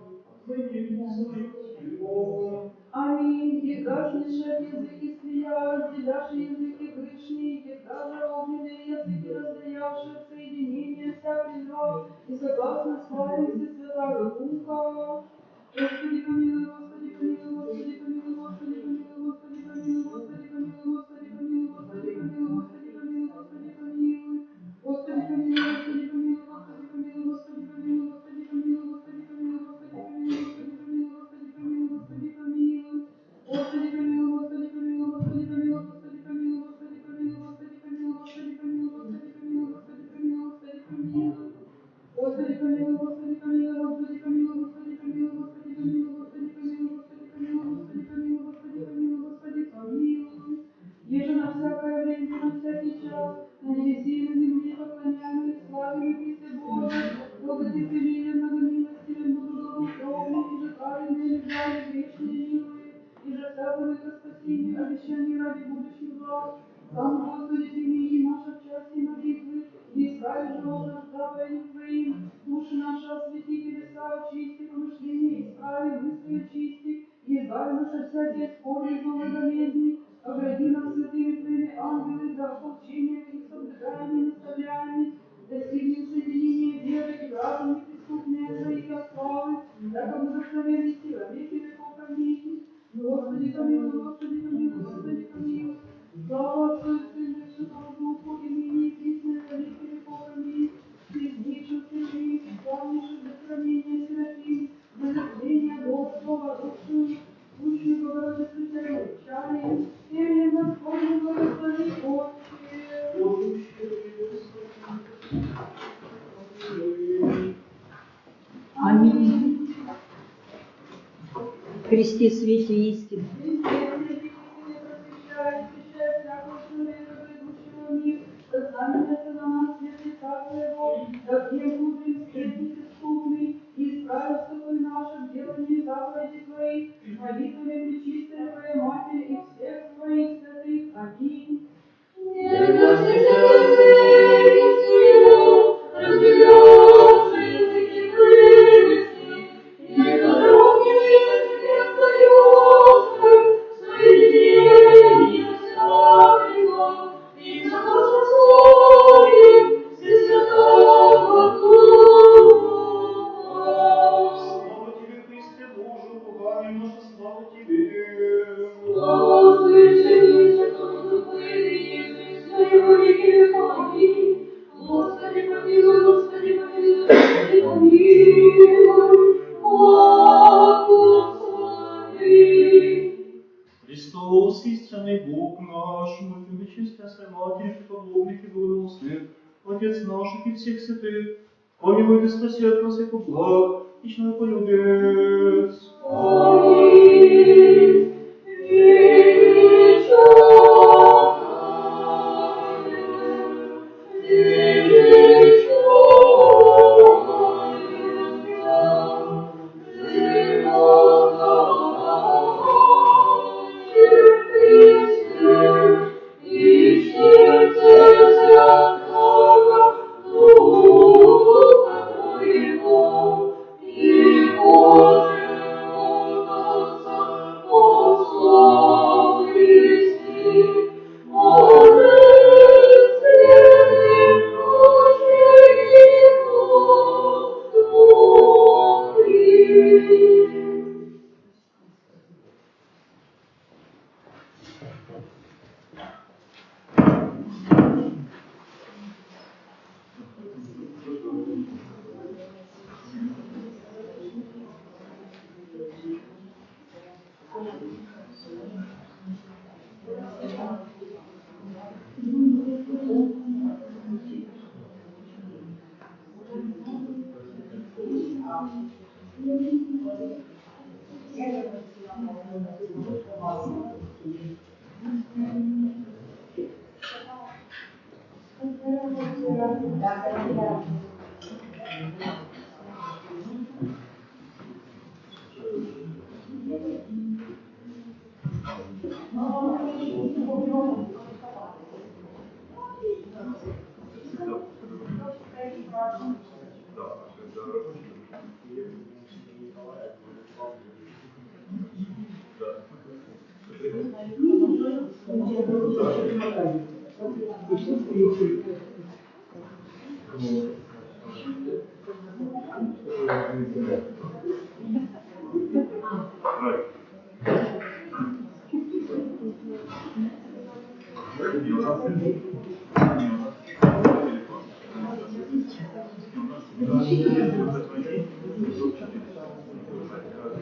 ныне и присно и во веки веков. Аминь. Егда смешать языки слия, разделяши языки вышние, егда же огненные языки раздаявши от соединения вся призвав, и согласно славе Всесвятаго Духа. Господи, помилуй, Господи, помилуй, Господи, помилуй, Господи, помилуй, Господи, помилуй, Господи, помилуй, Господи, помилуй, Господи, помилуй, Господи, помилуй, Господи, помилуй. Господи, помилуй, Господи, помилуй, Господи, помилуй, Господи, помилуй, Господи, помилуй, Господи, помилуй, Господи, помилуй, Господи, помилуй, Господи, помилуй, Господи, помилуй. Господи, помилуй, Господи, помилуй, Господи, помилуй, Господи, помилуй, Господи, помилуй, Господи, помилуй, Господи, помилуй, Господи, помилуй, Господи, помилуй, Господи, помилуй. Господи, помилуй, Господи, помилуй, Господи, помилуй, Господи, помилуй, Господи, помилуй, Господи, помилуй, Господи, помилуй, Господи, помилуй, Господи, помилуй, Господи, помилуй. Еже на всякое время, на всякий час, на небеси и на земле поклоняем и славим и Христе Боже, долготерпеливым, многомилостивым, благословным, и же праведные любя, и грешные милые, и же всякого ко спасению, обещание ради будущих благ. Сам, Господи, прими наша в часе молитвы, и исправи живот наш заповедям Твоим, души наши освети, телеса очисти, помышления исправи, мысли очисти, и избави нас от всяких скорби, злой болезни, огради нас святыми Твоими ангелы, за ополчением их соблюдаемые наставляемые, достигнем соединения веры и братом неприступные Твои славы, яко благословенный сила веки веков. Аминь. Господи, помилуй, Господи, помилуй, Господи, помилуй. Слава Отцу и Сыну и Святому Духу, и ныне и присно и во веки веков. Аминь. Слезнейших святых, славнейших до сравнения Серафим, благословения Господа, русскую, сущую Богородицу Тебя величаем, именем Господним благослови Отче. Аминь. Христе свете истины. Знамение на нас, светлый царь Твоего, да всем мудрым, светлый, преступный, и исправив стопы наших деланий заповеди Твоих, молитвами пречистой Твоей Матери и всех Твоих святых. Аминь. Слава Тебе, Христе Боже, упование наше, слава Тебе. Слава Отцу и Сыну и Святому Духу, и ныне и присно и во веки веков. Аминь. Господи, помилуй, Господи, помилуй, Господи, помилуй. Благослови. Христос, истинный Бог наш, мой бесчестная Матерь, преподобных и богоносных, Отец наших и всех святых, помилуй и спаси от нас, яко благ, и человеколюбец. Аминь. Right.